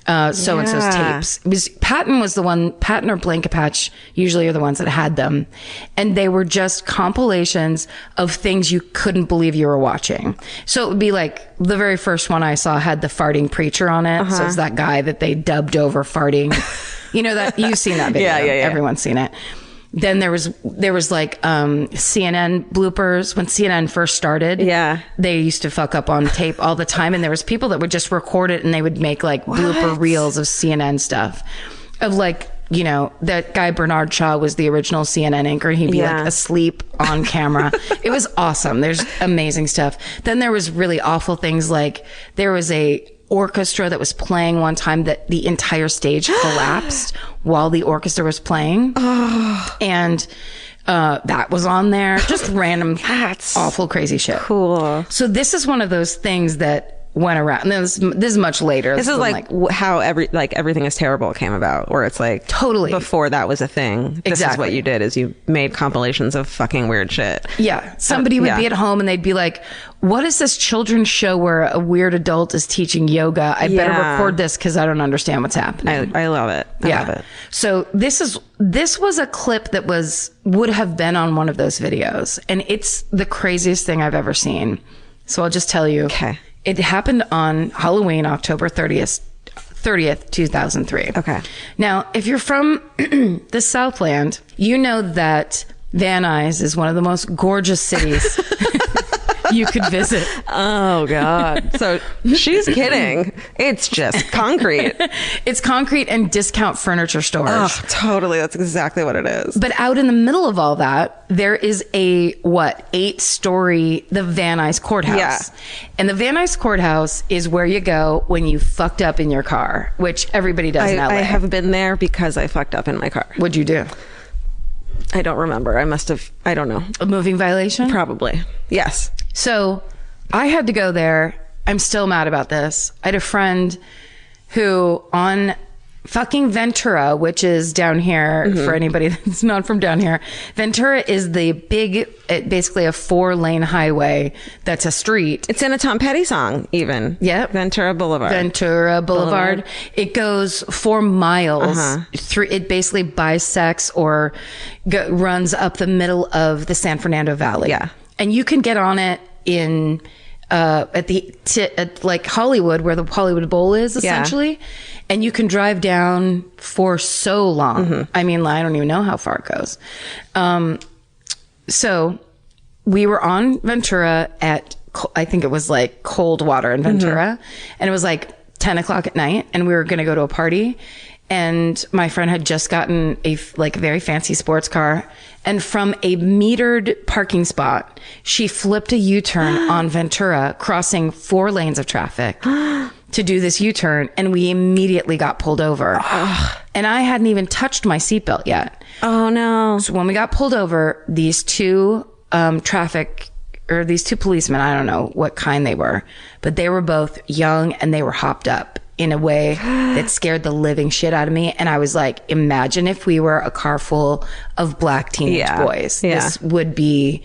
so-and-so's tapes. It was Patton or Blankapatch usually are the ones that had them. And they were just compilations of things you couldn't believe you were watching. So it would be like, the very first one I saw had the farting preacher on it. So it's that guy that they dubbed over farting. You know that, you've seen that video. Yeah. Everyone's seen it. Then there was like CNN bloopers when CNN first started. Yeah. They used to fuck up on tape all the time, and there was people that would just record it and they would make like blooper reels of CNN stuff. Of like, you know, that guy Bernard Shaw was the original CNN anchor. He'd be like asleep on camera. It was awesome. There's amazing stuff. Then there was really awful things, like there was a orchestra that was playing one time that the entire stage collapsed while the orchestra was playing. And that was on there. Just random, awful, crazy shit. Cool. So this is one of those things that went around. This is much later. This is like how everything is terrible came about, where it's like totally before that was a thing. This is what you did, is you made compilations of fucking weird shit. Yeah. Somebody would be at home and they'd be like, what is this children's show where a weird adult is teaching yoga? I better record this because I don't understand what's happening. I love it. I love it. So this was a clip that would have been on one of those videos, and it's the craziest thing I've ever seen. So I'll just tell you. Okay. It happened on Halloween, October 30th, 2003. Okay. Now, if you're from the Southland, you know that Van Nuys is one of the most gorgeous cities you could visit. Oh, God. So she's kidding. It's just concrete. It's concrete and discount furniture stores. Oh, totally. That's exactly what it is. But out in the middle of all that, there is a 8-story, the Van Nuys Courthouse. Yeah. And the Van Nuys Courthouse is where you go when you fucked up in your car, which everybody does in LA. I have been there because I fucked up in my car. What'd you do? I don't remember. I don't know. A moving violation? Probably. Yes. So I had to go there. I'm still mad about this. I had a friend who on fucking Ventura, which is down here for anybody that's not from down here. Ventura is the big, basically a 4-lane highway that's a street. It's in a Tom Petty song, even. Yep. Ventura Boulevard. It goes 4 miles through. It basically bisects or runs up the middle of the San Fernando Valley. Yeah. And you can get on it in at like Hollywood, where the Hollywood Bowl is, essentially. And you can drive down for so long. I mean, I don't even know how far it goes. So we were on Ventura at, I think it was like Coldwater in Ventura. And it was like 10 o'clock at night, and we were going to go to a party. And my friend had just gotten a very fancy sports car. And from a metered parking spot, she flipped a U-turn on Ventura, crossing 4 lanes of traffic to do this U-turn. And we immediately got pulled over. And I hadn't even touched my seatbelt yet. Oh, no. So when we got pulled over, these two these two policemen, I don't know what kind they were, but they were both young and they were hopped up in a way that scared the living shit out of me. And I was like, imagine if we were a car full of black teenage boys. This would be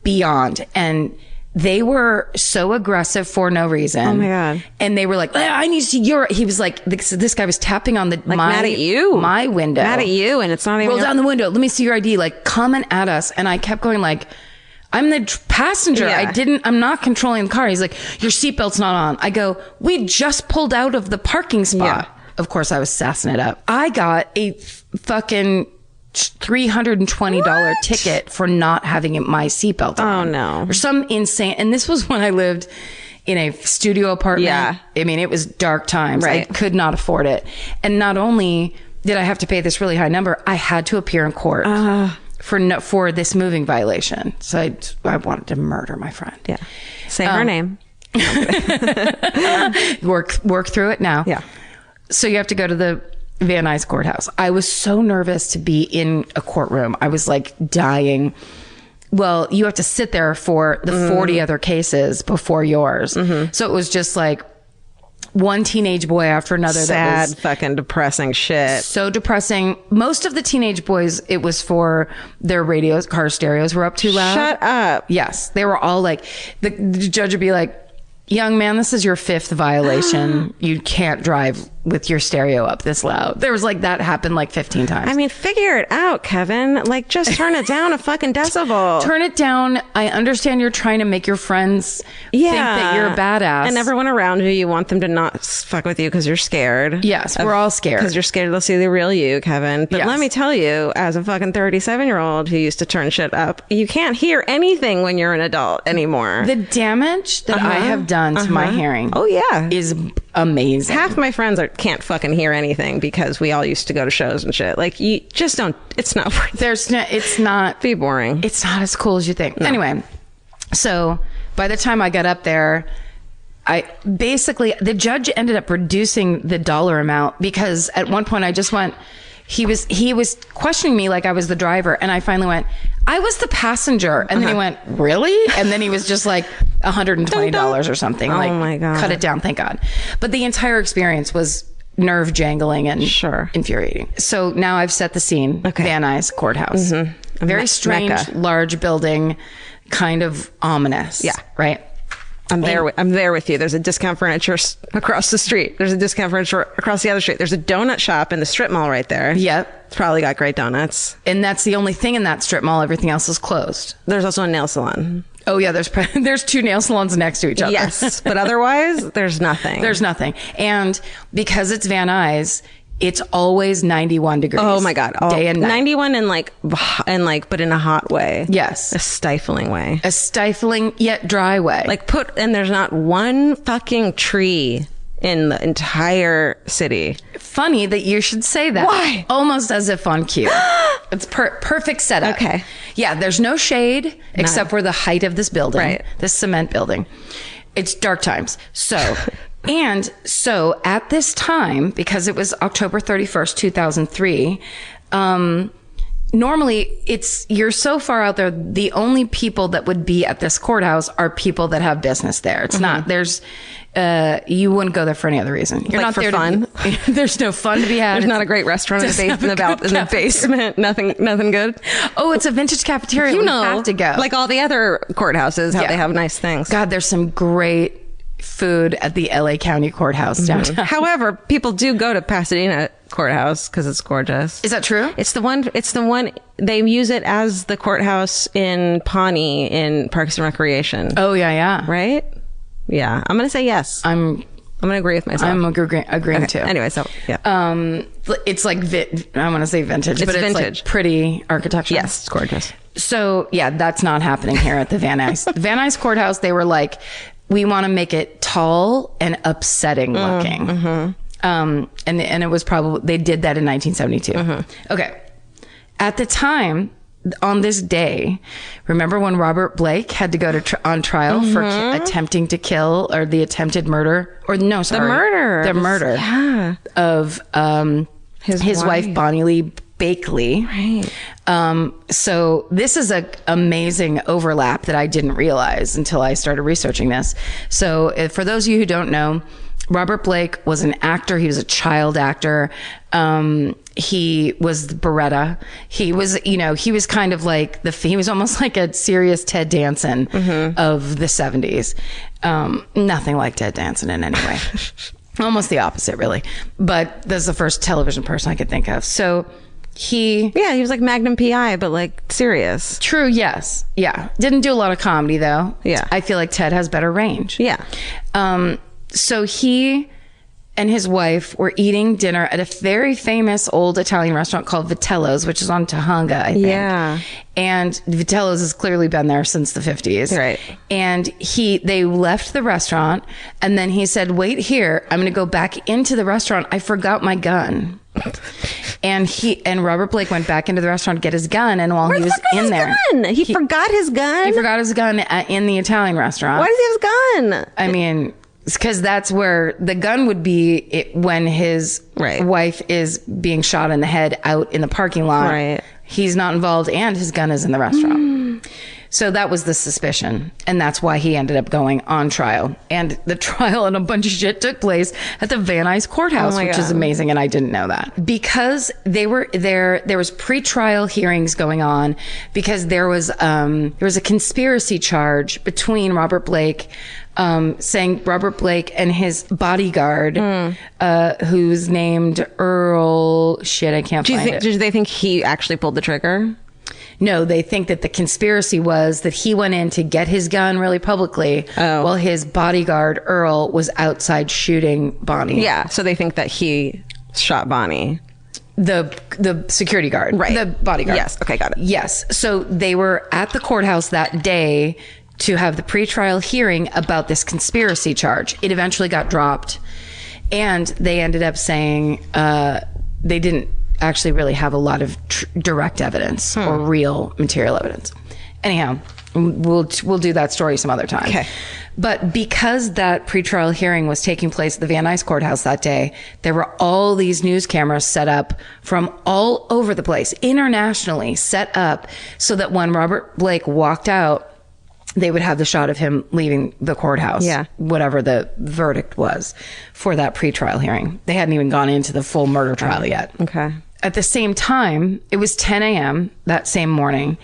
beyond. And they were so aggressive for no reason. Oh my God. And they were like, I need to see your, he was like, this guy was tapping on mad at you. My window. Mad at you. And it's not even roll down the window. Let me see your ID. Like, coming at us. And I kept going like, I'm the passenger. I'm not controlling the car. He's like, your seatbelt's not on. I go, we just pulled out of the parking spot. Of course, I was sassing it up. I got a fucking $320 ticket for not having my seatbelt on. Oh, no. Or some insane. And this was when I lived in a studio apartment. Yeah. I mean, it was dark times. Right. I could not afford it. And not only did I have to pay this really high number, I had to appear in court. For this moving violation. So I wanted to murder my friend. Yeah. Say her name. Work through it now. Yeah. So you have to go to the Van Nuys Courthouse. I was so nervous to be in a courtroom. I was like dying. Well, you have to sit there for the 40 other cases before yours. So it was just like one teenage boy after another. Sad, that was fucking depressing shit. so depressing. Most of the teenage boys, it was for their radios, car stereos were up too loud. Shut up. Yes. They were all like, the judge would be like, young man, this is your 5th violation. You can't drive with your stereo up this loud. There was like, that happened like 15 times. I mean, figure it out, Kevin. Like, just turn it down a fucking decibel. Turn it down. I understand you're trying to make your friends think that you're a badass. And everyone around you want them to not fuck with you because you're scared. Yes, we're all scared. Because you're scared they'll see the real you, Kevin. But Yes. let me tell you, as a fucking 37-year-old who used to turn shit up, you can't hear anything when you're an adult anymore. The damage that I have done to my hearing is amazing. Half my friends can't fucking hear anything because we all used to go to shows and shit. Like, you just don't, it's not worth it. It's not Be boring. It's not as cool as you think. Anyway, so by the time I got up there, the judge ended up reducing the dollar amount because at one point I just went, he was questioning me like I was the driver. And I finally went, I was the passenger. And then he went, really? And then he was just like $120 or something. Oh like, my God. Cut it down. Thank God. But the entire experience was nerve jangling and infuriating. So now I've set the scene. Van Nuys Courthouse. A very strange, large building, kind of ominous. Yeah. Right? I'm there with you. There's a discount furniture across the street. There's a discount furniture across the other street. There's a donut shop in the strip mall right there. Yep. It's probably got great donuts. And that's the only thing in that strip mall. Everything else is closed. There's also a nail salon. Oh yeah, there's 2 nail salons next to each other. Yes, but otherwise, there's nothing. There's nothing. And because it's Van Nuys, it's always 91 degrees. Oh my God. Day and night. 91 but in a hot way. Yes. A stifling way. A stifling yet dry way. And there's not one fucking tree in the entire city. Funny that you should say that. Why? Almost as if on cue. It's perfect setup. Okay. Yeah, there's no shade except for the height of this building. Right. This cement building. It's dark times. So... And so at this time, because it was October 31st, 2003, normally you're so far out there, the only people that would be at this courthouse are people that have business there. It's not, there's You wouldn't go there for any other reason. You're Like not for there fun? There's no fun to be had. There's not a great restaurant in the basement. Nothing good. Oh, it's a vintage cafeteria. You We know, have to go. like all the other courthouses, how Yeah. they have nice things. God, there's some great food at the LA County Courthouse downtown. However, people do go to Pasadena Courthouse because it's gorgeous. Is that true? It's the one. They use it as the courthouse in Pawnee in Parks and Recreation. Oh, yeah. Right? Yeah, I'm gonna say yes. I'm gonna agree with myself. I'm agreeing too. Anyway, so yeah. It's like I want to say vintage, but it's vintage. like pretty architecture. Yes, it's gorgeous. So yeah, that's not happening here at the Van Nuys. The Van Nuys Courthouse, they were like, we want to make it tall and upsetting looking. And it was probably, they did that in 1972. Okay. At the time, on this day, remember when Robert Blake had to go to on trial for attempting to kill, or the attempted murder, or no, sorry, the murder Yeah. of his wife Bonnie Lee Bakley. Right. So this is a amazing overlap that I didn't realize until I started researching this. So for those of you who don't know, Robert Blake was an actor. He was a child actor. He was Beretta. He was, he was kind of like he was almost like a serious Ted Danson of the 70s. Nothing like Ted Danson in any way. Almost the opposite, really. But that's the first television person I could think of. So he was like Magnum PI, but like serious. True, yes. Yeah. Didn't do a lot of comedy, though. Yeah. I feel like Ted has better range. Yeah. So he and his wife were eating dinner at a very famous old Italian restaurant called Vitello's, which is on Tahunga, I think. Yeah. And Vitello's has clearly been there since the 50s. Right. And they left the restaurant, and then he said, wait here, I'm going to go back into the restaurant. I forgot my gun. And Robert Blake went back into the restaurant to get his gun, and while he was in there, he forgot his gun. He forgot his gun in the Italian restaurant. Why does he have his gun? I mean, because that's where the gun would be when his wife is being shot in the head out in the parking lot. Right. He's not involved, and his gun is in the restaurant. So that was the suspicion, and that's why he ended up going on trial. And the trial and a bunch of shit took place at the Van Nuys Courthouse, which is amazing, and I didn't know that. Because they were there was pre-trial hearings going on, because there was a conspiracy charge between Robert Blake, saying Robert Blake and his bodyguard, who's named Earl. Shit, I can't find it. Did they think he actually pulled the trigger? No, they think that the conspiracy was that he went in to get his gun really publicly while his bodyguard, Earl, was outside shooting Bonnie. Yeah, so they think that he shot Bonnie. The security guard. Right. The bodyguard. Yes, okay, got it. Yes. So they were at the courthouse that day to have the pretrial hearing about this conspiracy charge. It eventually got dropped, and they ended up saying they didn't actually really have a lot of direct evidence or real material evidence. Anyhow, we'll do that story some other time. Okay. But because that pretrial hearing was taking place at the Van Nuys Courthouse that day, there were all these news cameras set up from all over the place, internationally set up, so that when Robert Blake walked out, they would have the shot of him leaving the courthouse, whatever the verdict was for that pretrial hearing. They hadn't even gone into the full murder trial yet. Okay. At the same time, it was 10 a.m. that same morning.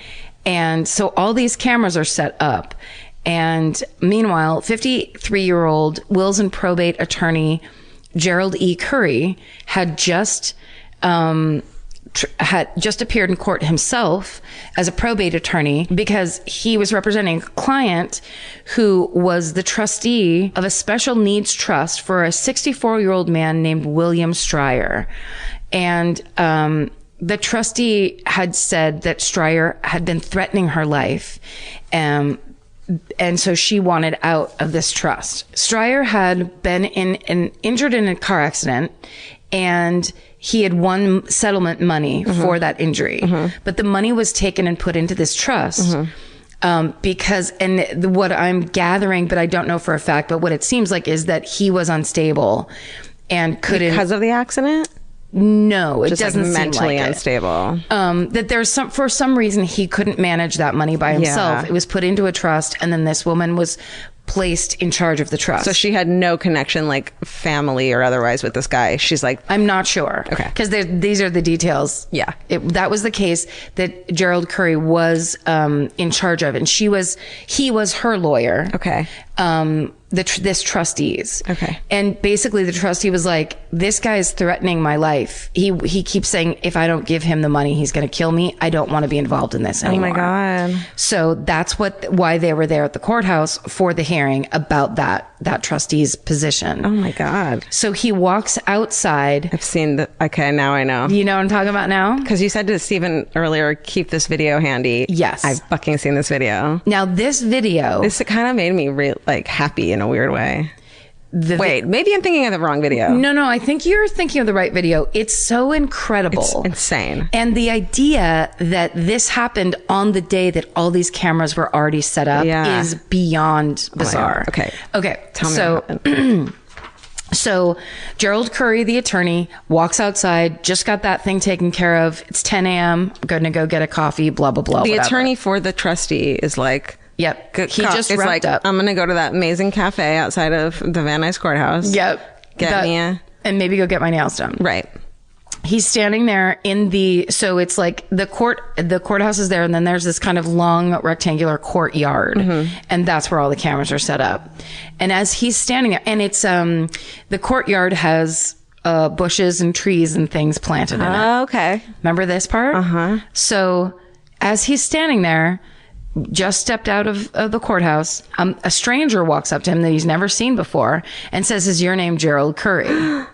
And so all these cameras are set up. And meanwhile, 53-year-old wills and probate attorney Gerald E. Curry had just appeared in court himself as a probate attorney, because he was representing a client who was the trustee of a special needs trust for a 64-year-old man named William Stryer. And the trustee had said that Stryer had been threatening her life. And so she wanted out of this trust. Stryer had been injured in a car accident, and he had won settlement money for that injury. But the money was taken and put into this trust. Because, and what I'm gathering, but I don't know for a fact, but what it seems like is that he was unstable and couldn't. Because of the accident? No, it just doesn't like mentally seem like unstable. That there's for some reason he couldn't manage that money by himself. Yeah. It was put into a trust, and then this woman was placed in charge of the trust. So she had no connection, like family or otherwise, with this guy. She's like, I'm not sure. Okay. Because these are the details. Yeah. That was the case that Gerald Curry was in charge of. And he was her lawyer. Okay. This trustees. Okay. And basically the trustee was like, this guy is threatening my life. He keeps saying, if I don't give him the money, he's going to kill me. I don't want to be involved in this anymore. Oh my God. So that's why they were there at the courthouse for the hearing about that trustee's position. Oh my God. So he walks outside. I've seen the, okay, now I know. You know what I'm talking about now? Because you said to Stephen earlier, keep this video handy. Yes. I've fucking seen this video. Now this video. This kind of made me happy in a weird way. Wait, maybe I'm thinking of the wrong video. No, I think you're thinking of the right video. It's so incredible. It's insane. And the idea that this happened on the day that all these cameras were already set up is beyond bizarre. Okay. Tell me what happened. So Gerald Curry, the attorney, walks outside, just got that thing taken care of. It's 10 a.m. I'm going to go get a coffee, blah, blah, blah. The attorney for the trustee is like, yep. He just wrapped up. I'm going to go to that amazing cafe outside of the Van Nuys Courthouse. Yep. And maybe go get my nails done. Right. He's standing there so it's like the courthouse is there, and then there's this kind of long rectangular courtyard, and that's where all the cameras are set up. And as he's standing there, and it's the courtyard has bushes and trees and things planted in it. Okay. Remember this part? So as he's standing there, just stepped out of the courthouse, a stranger walks up to him that he's never seen before and says, "Is your name Gerald Curry?"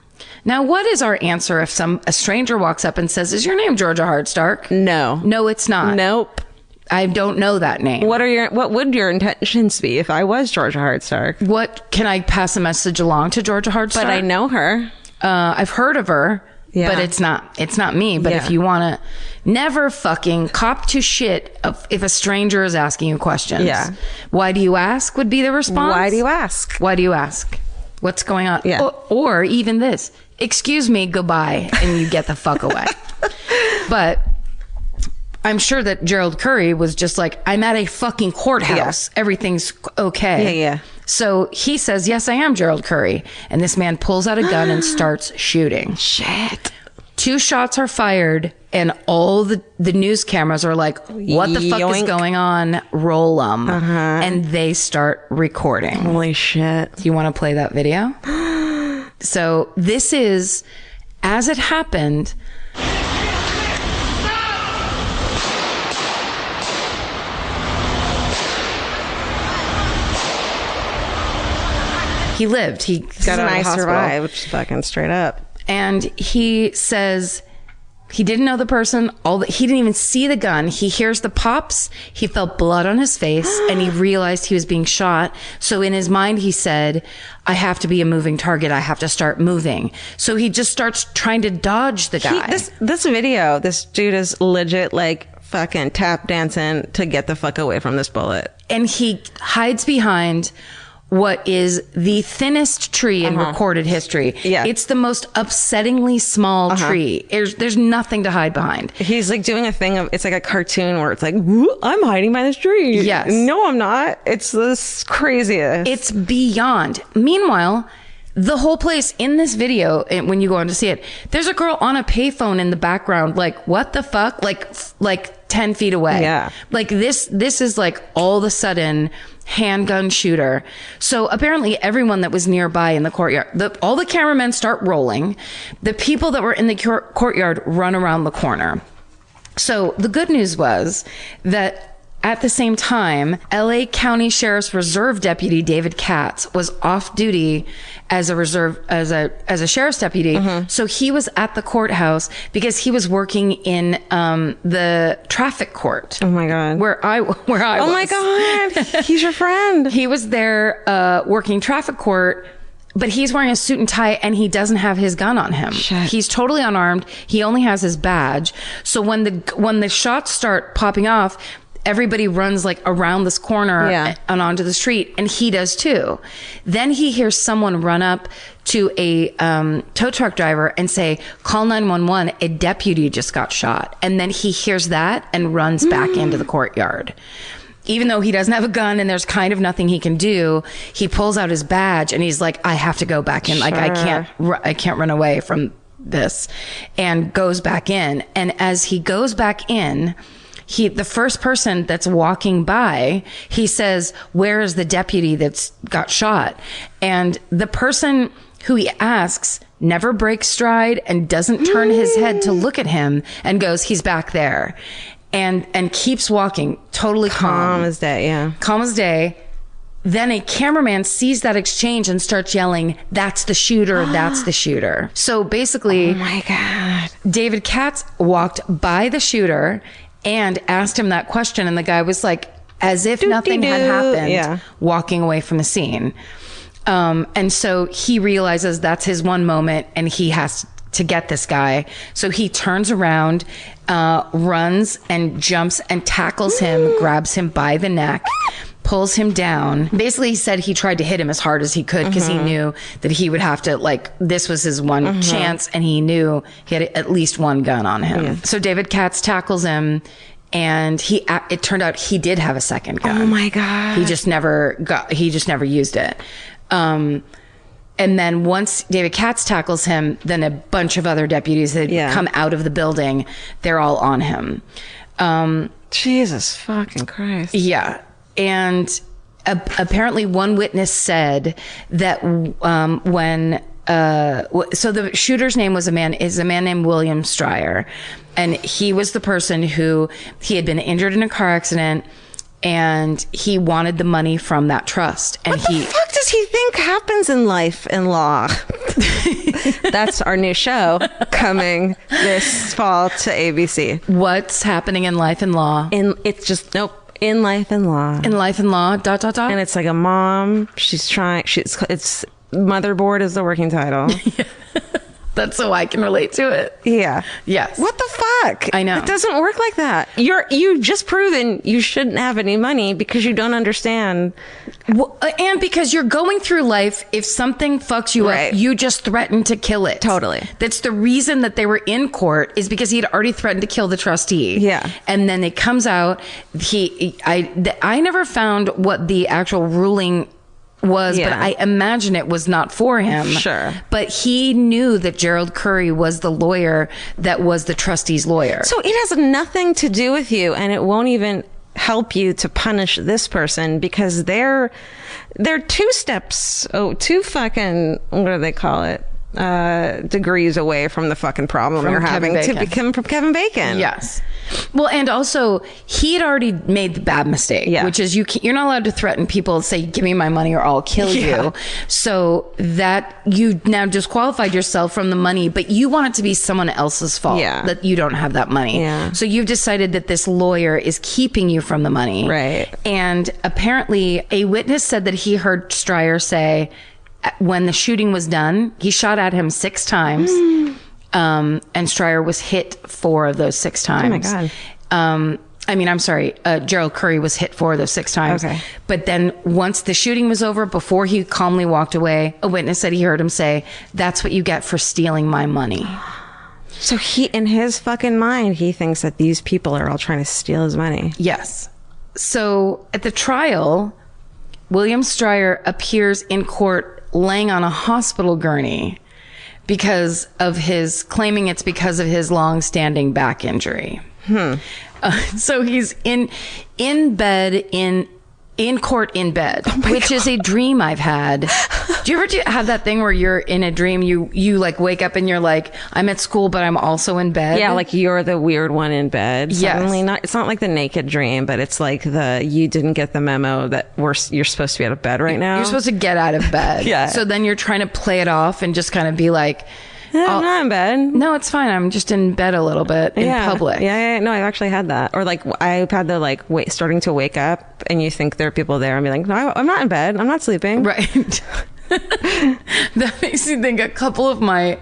Now, what is our answer if a stranger walks up and says, "Is your name Georgia Hardstark?" No, it's not. Nope. I don't know that name. What would your intentions be if I was Georgia Hardstark? What can I pass a message along to Georgia Hardstark? But I know her. I've heard of her. Yeah. But it's not me. But if you want to, never fucking cop to shit if a stranger is asking you questions. Yeah. Why do you ask would be the response. Why do you ask? Why do you ask? What's going on? Yeah. Or even this, excuse me, goodbye, and you get the fuck away. But I'm sure that Gerald Curry was just like, I'm at a fucking courthouse. Yeah. Everything's okay. Yeah. So he says, yes, I am Gerald Curry. And this man pulls out a gun and starts shooting. Shit. 2 shots are fired, and all the news cameras are like, what the fuck is going on? Roll them. And they start recording. Holy shit. Do you want to play that video? So this is, as it happened, he lived. He got out of the hospital. Survived, which is fucking straight up. And he says he didn't know the person. He didn't even see the gun. He hears the pops. He felt blood on his face, and he realized he was being shot. So in his mind, he said, I have to be a moving target. I have to start moving. So he just starts trying to dodge the guy. This video, this dude is legit like fucking tap dancing to get the fuck away from this bullet. And he hides behind what is the thinnest tree in recorded history. Yeah. It's the most upsettingly small tree. There's nothing to hide behind. He's like doing a thing of, it's like a cartoon where it's like, I'm hiding by this tree. Yes. No, I'm not. It's this craziest. It's beyond. Meanwhile, the whole place in this video, when you go on to see it, there's a girl on a payphone in the background, like, what the fuck? Like 10 feet away. Yeah. Like this is like all of a sudden handgun shooter. So apparently everyone that was nearby in the courtyard, all the cameramen start rolling. The people that were in the courtyard run around the corner. So the good news was that at the same time, LA County Sheriff's Reserve Deputy David Katz was off duty as a sheriff's deputy. So he was at the courthouse because he was working in the traffic court. Oh my God. Where I was. Oh my God. He's your friend. He was there working traffic court. But he's wearing a suit and tie, and he doesn't have his gun on him. Shit. He's totally unarmed. He only has his badge. So when the shots start popping off, everybody runs like around this corner and onto the street, and he does too. Then he hears someone run up to a tow truck driver and say, call 911, a deputy just got shot. And then he hears that and runs back into the courtyard. even though he doesn't have a gun and there's kind of nothing he can do, he pulls out his badge and he's like, I have to go back in. Like, I can't run away from this, and goes back in. And as he goes back in, the first person that's walking by, he says, where is the deputy that's got shot? And the person who he asks never breaks stride and doesn't turn his head to look at him and goes, he's back there. And keeps walking, totally calm as day. Yeah. Calm as day. Then a cameraman sees that exchange and starts yelling, that's the shooter, that's the shooter. So basically, oh my God, David Katz walked by the shooter and asked him that question. And the guy was like, as if nothing had happened, walking away from the scene. And so he realizes that's his one moment and he has to get this guy. So he turns around, runs and jumps and tackles him, grabs him by the neck, pulls him down. Basically, he said he tried to hit him as hard as he could because he knew that he would have to, like, this was his one chance, and he knew he had at least one gun on him. Yeah. So David Katz tackles him, and it turned out he did have a second gun. Oh my God. He just never used it. And then once David Katz tackles him, then a bunch of other deputies that come out of the building, they're all on him. Jesus fucking Christ. Yeah. And apparently one witness said that when so the shooter's name is a man named William Stryer, and he was the person who he had been injured in a car accident, and he wanted the money from that trust. And what the fuck does he think happens in life and law? That's our new show coming this fall to ABC. What's happening in life and law? It's just in life and law. In life and law. ... And it's like a mom. It's Motherboard is the working title. Yeah. That's so I can relate to it. Yeah. Yes. What the fuck? I know. It doesn't work like that. You've just proven you shouldn't have any money because you don't understand. Well, and because you're going through life, if something fucks you up, you just threaten to kill it. Totally. That's the reason that they were in court, is because he'd already threatened to kill the trustee. Yeah. And then it comes out, I never found what the actual ruling was, but I imagine it was not for him. Sure. But he knew that Gerald Curry was the lawyer that was the trustee's lawyer. So it has nothing to do with you, and it won't even help you to punish this person because they're two fucking, what do they call it? Degrees away from the fucking problem you're having to become from Kevin Bacon. Yes. Well, and also he had already made the bad mistake, which is you're not allowed to threaten people and say, give me my money or I'll kill you. So that you now disqualified yourself from the money, but you want it to be someone else's fault that you don't have that money. Yeah. So you've decided that this lawyer is keeping you from the money. Right. And apparently a witness said that he heard Stryer say, when the shooting was done, he shot at him 6 times. And Stryer was hit 4 of those 6 times. Oh my God. I'm sorry. Gerald Curry was hit 4 of those 6 times. Okay. But then once the shooting was over, before he calmly walked away, a witness said he heard him say, that's what you get for stealing my money. So he, in his fucking mind, he thinks that these people are all trying to steal his money. Yes. So at the trial, William Stryer appears in court laying on a hospital gurney because of claiming it's because of his long-standing back injury. So he's in bed in court in bed, which is a dream I've had. Do you ever have that thing where you're in a dream, you like wake up and you're like, I'm at school, but I'm also in bed? Yeah, like you're the weird one in bed. Yes. Suddenly, it's not like the naked dream, but it's like you didn't get the memo that you're supposed to be out of bed right now. You're supposed to get out of bed. Yeah. So then you're trying to play it off and just kind of be like, I'm not in bed. No, it's fine. I'm just in bed a little bit in public. Yeah. No, I've actually had that. Or like I've had the starting to wake up and you think there are people there and be like, no, I'm not in bed. I'm not sleeping. Right. That makes me think a couple of my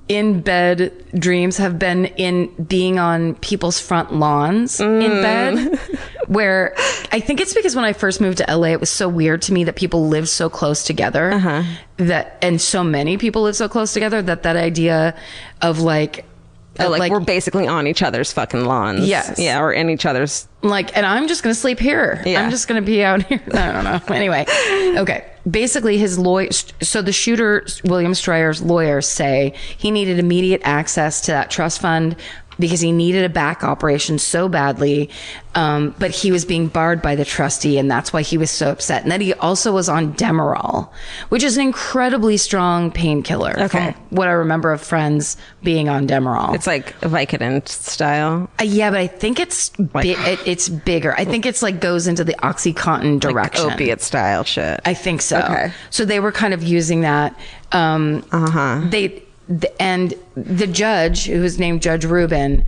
in bed dreams have been in being on people's front lawns in bed, where I think it's because when I first moved to LA, it was so weird to me that people live so close together and so many people live so close together that idea of like Oh, like we're basically on each other's fucking lawns. Yes. Yeah, or in each other's. Like, and I'm just going to sleep here. Yeah. I'm just going to be out here. I don't know. Anyway. Okay. Basically, his lawyer, so the shooter, William Streyer's lawyers say he needed immediate access to that trust fund because he needed a back operation so badly. But he was being barred by the trustee, and that's why he was so upset. And then he also was on Demerol, which is an incredibly strong painkiller. Okay. From what I remember of friends being on Demerol. It's like Vicodin style. Yeah, but I think it's it's bigger. I think it's like goes into the OxyContin direction. Like opiate style shit. I think so. Okay. So they were kind of using that. And the judge, who was named Judge Rubin,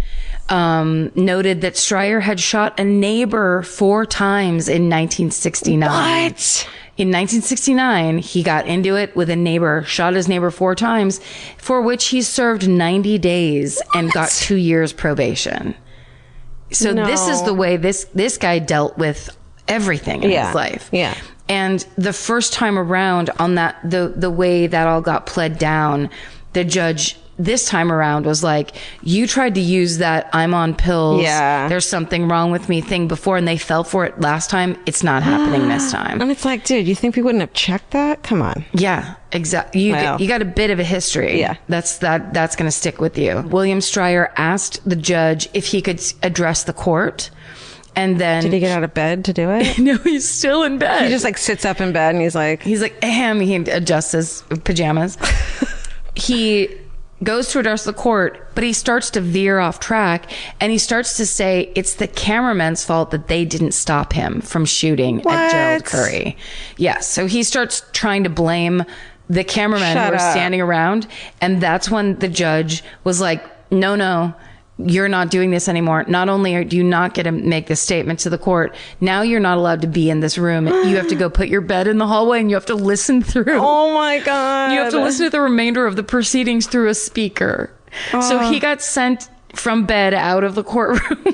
noted that Streyer had shot a neighbor 4 times in 1969. What? In 1969, he got into it with a neighbor, shot his neighbor 4 times, for which he served 90 days and got 2 years probation. So this is the way this guy dealt with everything in his life. Yeah. And the first time around on that, the way that all got pled down, the judge this time around was like, you tried to use that I'm on pills, there's something wrong with me thing before, and they fell for it last time. It's not happening this time. And it's like, dude, you think we wouldn't have checked that? Come on. Yeah, exactly. You got a bit of a history. Yeah. That's going to stick with you. William Streyer asked the judge if he could address the court. And then did he get out of bed to do it? No, he's still in bed. He just like sits up in bed and he's like, he adjusts his pajamas. He goes to address the court, but he starts to veer off track, and he starts to say it's the cameraman's fault that they didn't stop him from shooting at Gerald Curry. Yes. So he starts trying to blame the cameramen who were standing around. And that's when the judge was like, no, you're not doing this anymore. Not only do you not get to make this statement to the court, now you're not allowed to be in this room. You have to go put your bed in the hallway and you have to listen through. Oh my God. You have to listen to the remainder of the proceedings through a speaker. So he got sent from bed out of the courtroom.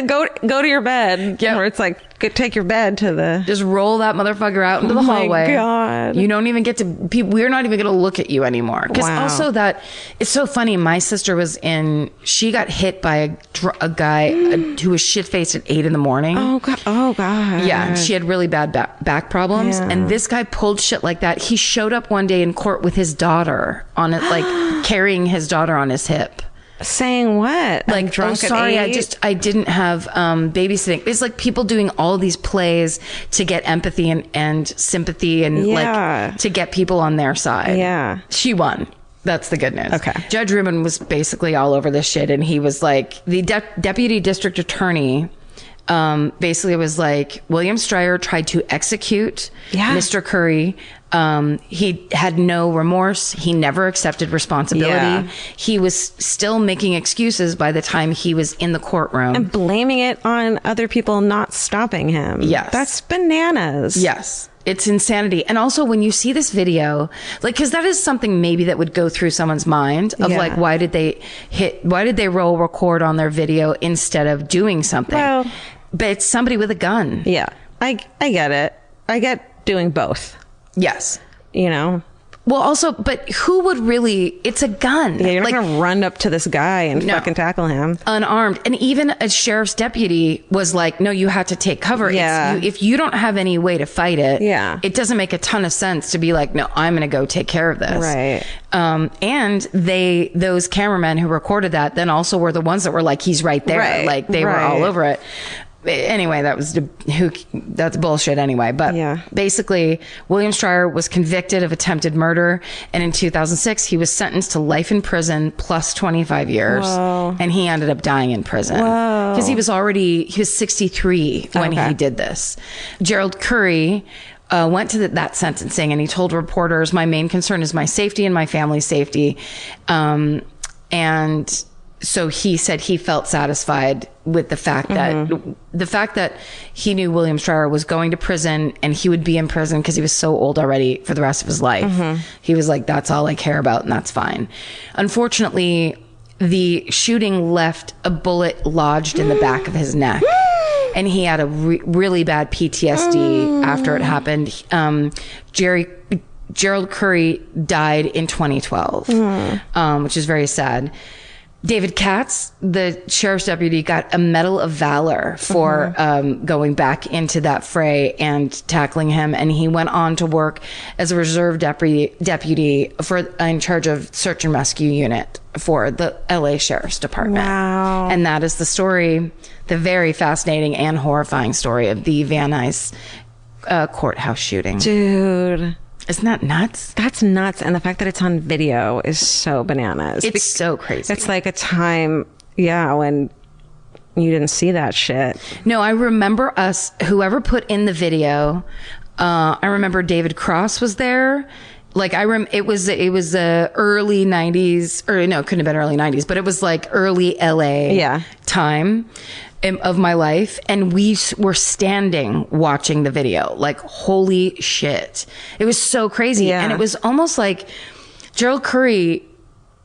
Go to your bed. Yeah. Or it's like, take your bed to the... Just roll that motherfucker out into the hallway. Oh my God. You don't even get to... We're not even going to look at you anymore. Because also that... It's so funny. My sister was in... She got hit by a guy who was shit-faced at 8 a.m. Oh God. Yeah. She had really bad back problems. Yeah. And this guy pulled shit like that. He showed up one day in court with his daughter on it, like carrying his daughter on his hip. Saying what? Like, drunk sorry, at 8? I didn't have babysitting. It's like people doing all these plays to get empathy and sympathy and like to get people on their side. Yeah. She won. That's the good news. Okay. Judge Rubin was basically all over this shit, and he was like, the deputy district attorney basically was like, William Streyer tried to execute Mr. Curry. He had no remorse. He never accepted responsibility. Yeah. He was still making excuses by the time he was in the courtroom. And blaming it on other people not stopping him. Yes. That's bananas. Yes. It's insanity. And also when you see this video, like, cause that is something maybe that would go through someone's mind of like, why did they roll record on their video instead of doing something? Well, but it's somebody with a gun. Yeah. I get it. I get doing both. Yes. You know? Well, also, but who would really, it's a gun. Yeah, you're not like, going to run up to this guy and fucking tackle him. Unarmed. And even a sheriff's deputy was like, no, you had to take cover. Yeah. If you don't have any way to fight it, it doesn't make a ton of sense to be like, no, I'm going to go take care of this. Right. And those cameramen who recorded that then also were the ones that were like, he's right there. Right. Like they were all over it. Anyway, that's bullshit anyway. But basically, William Streyer was convicted of attempted murder. And in 2006, he was sentenced to life in prison plus 25 years. Whoa. And he ended up dying in prison. Because he was 63 when he did this. Gerald Curry went to that sentencing and he told reporters, my main concern is my safety and my family's safety. And so he said he felt satisfied with the fact that he knew William Streyer was going to prison and he would be in prison because he was so old already for the rest of his life. He was like, that's all I care about and that's fine. Unfortunately, the shooting left a bullet lodged in the back of his neck. And he had a really bad PTSD after it happened. Gerald Curry died in 2012, which is very sad. David Katz, the sheriff's deputy, got a Medal of Valor for going back into that fray and tackling him. And he went on to work as a reserve deputy for in charge of search and rescue unit for the LA Sheriff's Department. Wow. And that is the story, the very fascinating and horrifying story of the Van Nuys courthouse shooting. Dude. Isn't that nuts? That's nuts. And the fact that it's on video is so bananas. It's so crazy. It's like a time, when you didn't see that shit. No, I remember whoever put in the video, I remember David Cross was there. Like it was the early 90s, or no, it couldn't have been early 90s, but it was like early LA time of my life. And we were standing watching the video, like, holy shit. It was so crazy. Yeah. And it was almost like Gerald Curry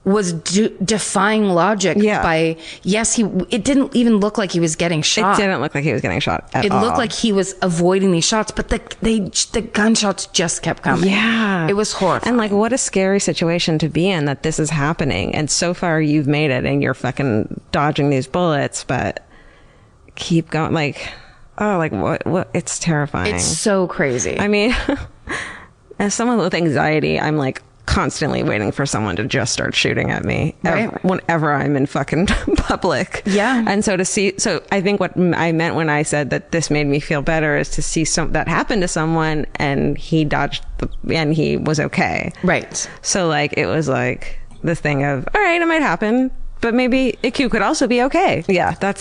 was defying logic by, it didn't even look like he was getting shot. It didn't look like he was getting shot at all. It looked like he was avoiding these shots, but the gunshots just kept coming. Yeah. It was horrifying. And like, what a scary situation to be in, that this is happening. And so far you've made it and you're fucking dodging these bullets, but keep going. Like, what? It's terrifying. It's so crazy. I mean, as someone with anxiety, I'm like constantly waiting for someone to just start shooting at me whenever I'm in fucking public. Yeah. And so I think what I meant when I said that this made me feel better is to see that happen to someone and he dodged and he was okay. Right. So like, it was like the thing of, all right, it might happen, but maybe it could also be okay. Yeah, that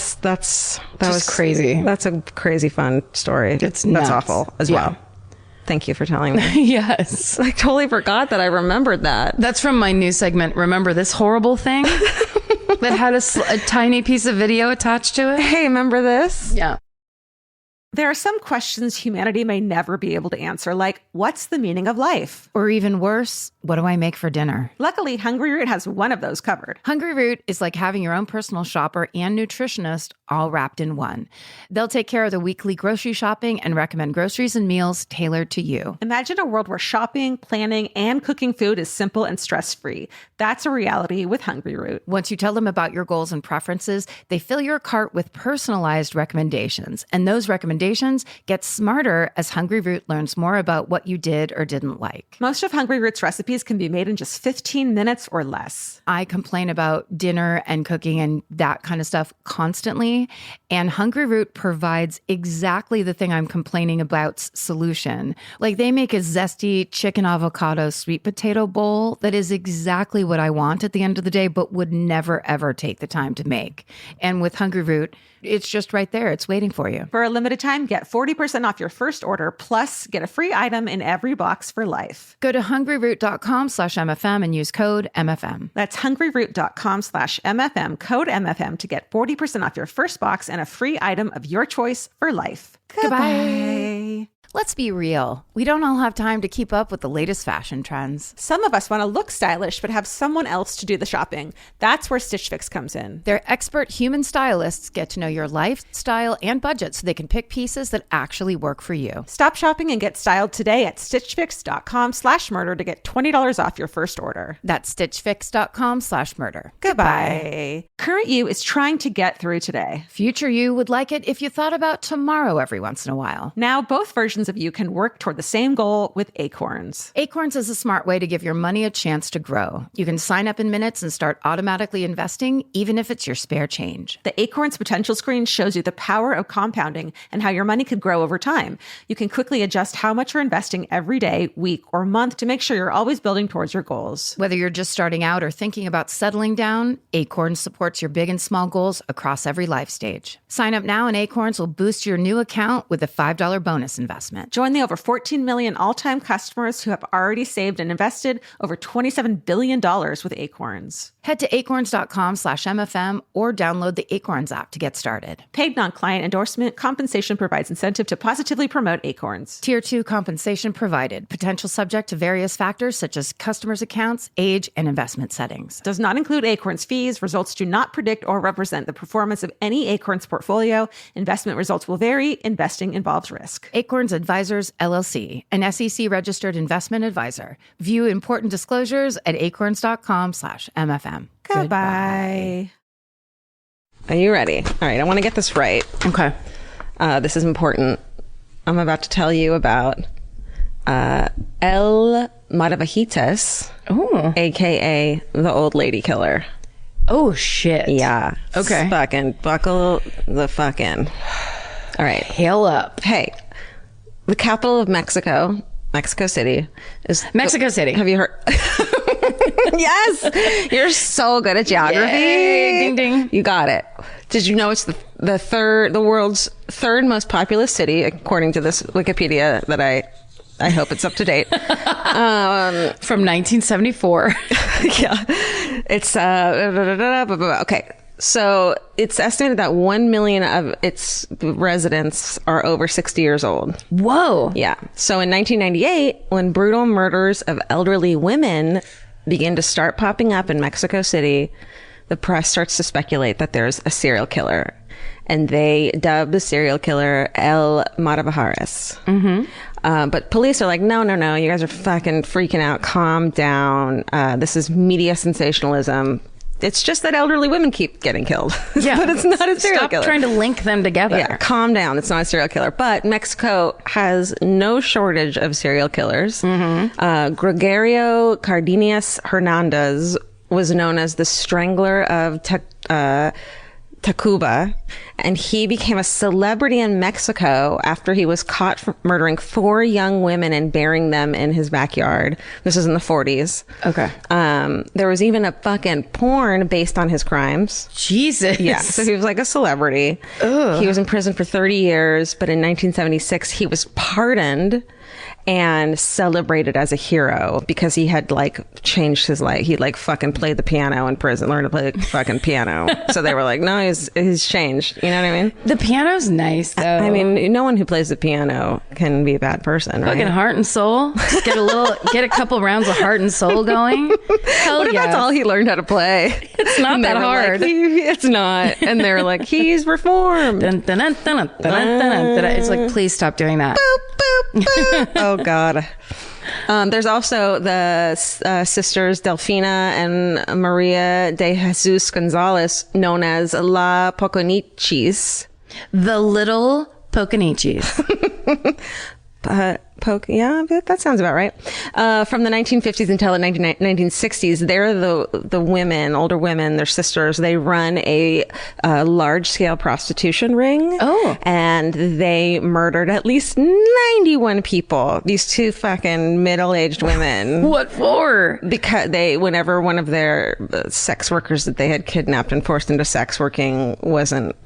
was crazy. That's a crazy fun story. That's awful as well. Thank you for telling me. Yes. I totally forgot that I remembered that. That's from my new segment. Remember this horrible thing that had a tiny piece of video attached to it? Hey, remember this? Yeah. There are some questions humanity may never be able to answer, like, what's the meaning of life? Or even worse, what do I make for dinner? Luckily, Hungry Root has one of those covered. Hungry Root is like having your own personal shopper and nutritionist all wrapped in one. They'll take care of the weekly grocery shopping and recommend groceries and meals tailored to you. Imagine a world where shopping, planning, and cooking food is simple and stress-free. That's a reality with Hungry Root. Once you tell them about your goals and preferences, they fill your cart with personalized recommendations. And those recommendations get smarter as Hungry Root learns more about what you did or didn't like. Most of Hungry Root's recipes can be made in just 15 minutes or less. I complain about dinner and cooking and that kind of stuff constantly. And Hungry Root provides exactly the thing I'm complaining about's solution. Like, they make a zesty chicken avocado sweet potato bowl that is exactly what I want at the end of the day, but would never, ever take the time to make. And with Hungry Root, it's just right there. It's waiting for you. For a limited time, get 40% off your first order, plus get a free item in every box for life. Go to hungryroot.com/MFM and use code MFM. That's hungryroot.com/MFM, code MFM, to get 40% off your first box and a free item of your choice for life. Goodbye. Let's be real. We don't all have time to keep up with the latest fashion trends. Some of us want to look stylish, but have someone else to do the shopping. That's where Stitch Fix comes in. Their expert human stylists get to know your lifestyle and budget so they can pick pieces that actually work for you. Stop shopping and get styled today at stitchfix.com/murder to get $20 off your first order. That's stitchfix.com/murder. Goodbye. Current you is trying to get through today. Future you would like it if you thought about tomorrow every once in a while. Now both versions of you can work toward the same goal with Acorns. Acorns is a smart way to give your money a chance to grow. You can sign up in minutes and start automatically investing, even if it's your spare change. The Acorns potential screen shows you the power of compounding and how your money could grow over time. You can quickly adjust how much you're investing every day, week, or month to make sure you're always building towards your goals. Whether you're just starting out or thinking about settling down, Acorns supports your big and small goals across every life stage. Sign up now and Acorns will boost your new account with a $5 bonus investment. Join the over 14 million all-time customers who have already saved and invested over $27 billion with Acorns. Head to acorns.com/MFM or download the Acorns app to get started. Paid non-client endorsement. Compensation provides incentive to positively promote Acorns. Tier 2 compensation provided. Potential subject to various factors such as customers' accounts, age, and investment settings. Does not include Acorns fees. Results do not predict or represent the performance of any Acorns portfolio. Investment results will vary. Investing involves risk. Acorns Advisors, LLC, an SEC-registered investment advisor. View important disclosures at acorns.com/MFM. Goodbye. Are you ready? All right, I want to get this right. Okay. This is important. I'm about to tell you about Mataviejitas, aka the old lady killer. Oh shit. Yeah. Okay. Fucking buckle the fuck in. All right. Hail up. Hey, the capital of Mexico City is Mexico City. Have you heard? Yes, you're so good at geography. Yay, ding ding. You got it. Did you know it's the world's third most populous city, according to this Wikipedia that I hope it's up to date. From 1974. Yeah, it's okay. So it's estimated that 1 million of its residents are over 60 years old. Whoa. Yeah. So in 1998, when brutal murders of elderly women begin to start popping up in Mexico City, the press starts to speculate that there's a serial killer. And they dub the serial killer El Mataviejitas. But police are like, no, you guys are fucking freaking out. Calm down. This is media sensationalism. It's just that elderly women keep getting killed. Yeah. But it's not a serial Stop killer. trying to link them together. Yeah, calm down. It's not a serial killer. But Mexico has no shortage of serial killers. Gregorio Cardenas Hernandez was known as the Strangler of Tacuba, and he became a celebrity in Mexico after he was caught for murdering 4 young women and burying them in his backyard. This was in the 40s. Okay. There was even a fucking porn based on his crimes. Jesus. Yeah, so he was like a celebrity. Ugh. He was in prison for 30 years, but in 1976 he was pardoned and celebrated as a hero because he had like changed his life. He like fucking played the piano in prison, learned to play the fucking piano. So they were like, no, he's changed. You know what I mean? The piano's nice though. I mean, no one who plays the piano can be a bad person, right? Fucking heart and soul. Just get a couple rounds of heart and soul going. Hell what if that's all he learned how to play? It's not that hard. Like, it's not. And they're like, he's reformed. Dun, dun, dun, dun, dun, dun, dun, dun. It's like, please stop doing that. Boop, boop, boop. Oh God. There's also the sisters Delfina and Maria de Jesus Gonzalez, known as La Poconichis. The little Pocanichis. Yeah, that sounds about right. From the 1950s until the 1960s, they're the women, older women, their sisters. They run a large-scale prostitution ring. Oh. And they murdered at least 91 people. These 2 fucking middle-aged women. What for? Because whenever one of their sex workers that they had kidnapped and forced into sex working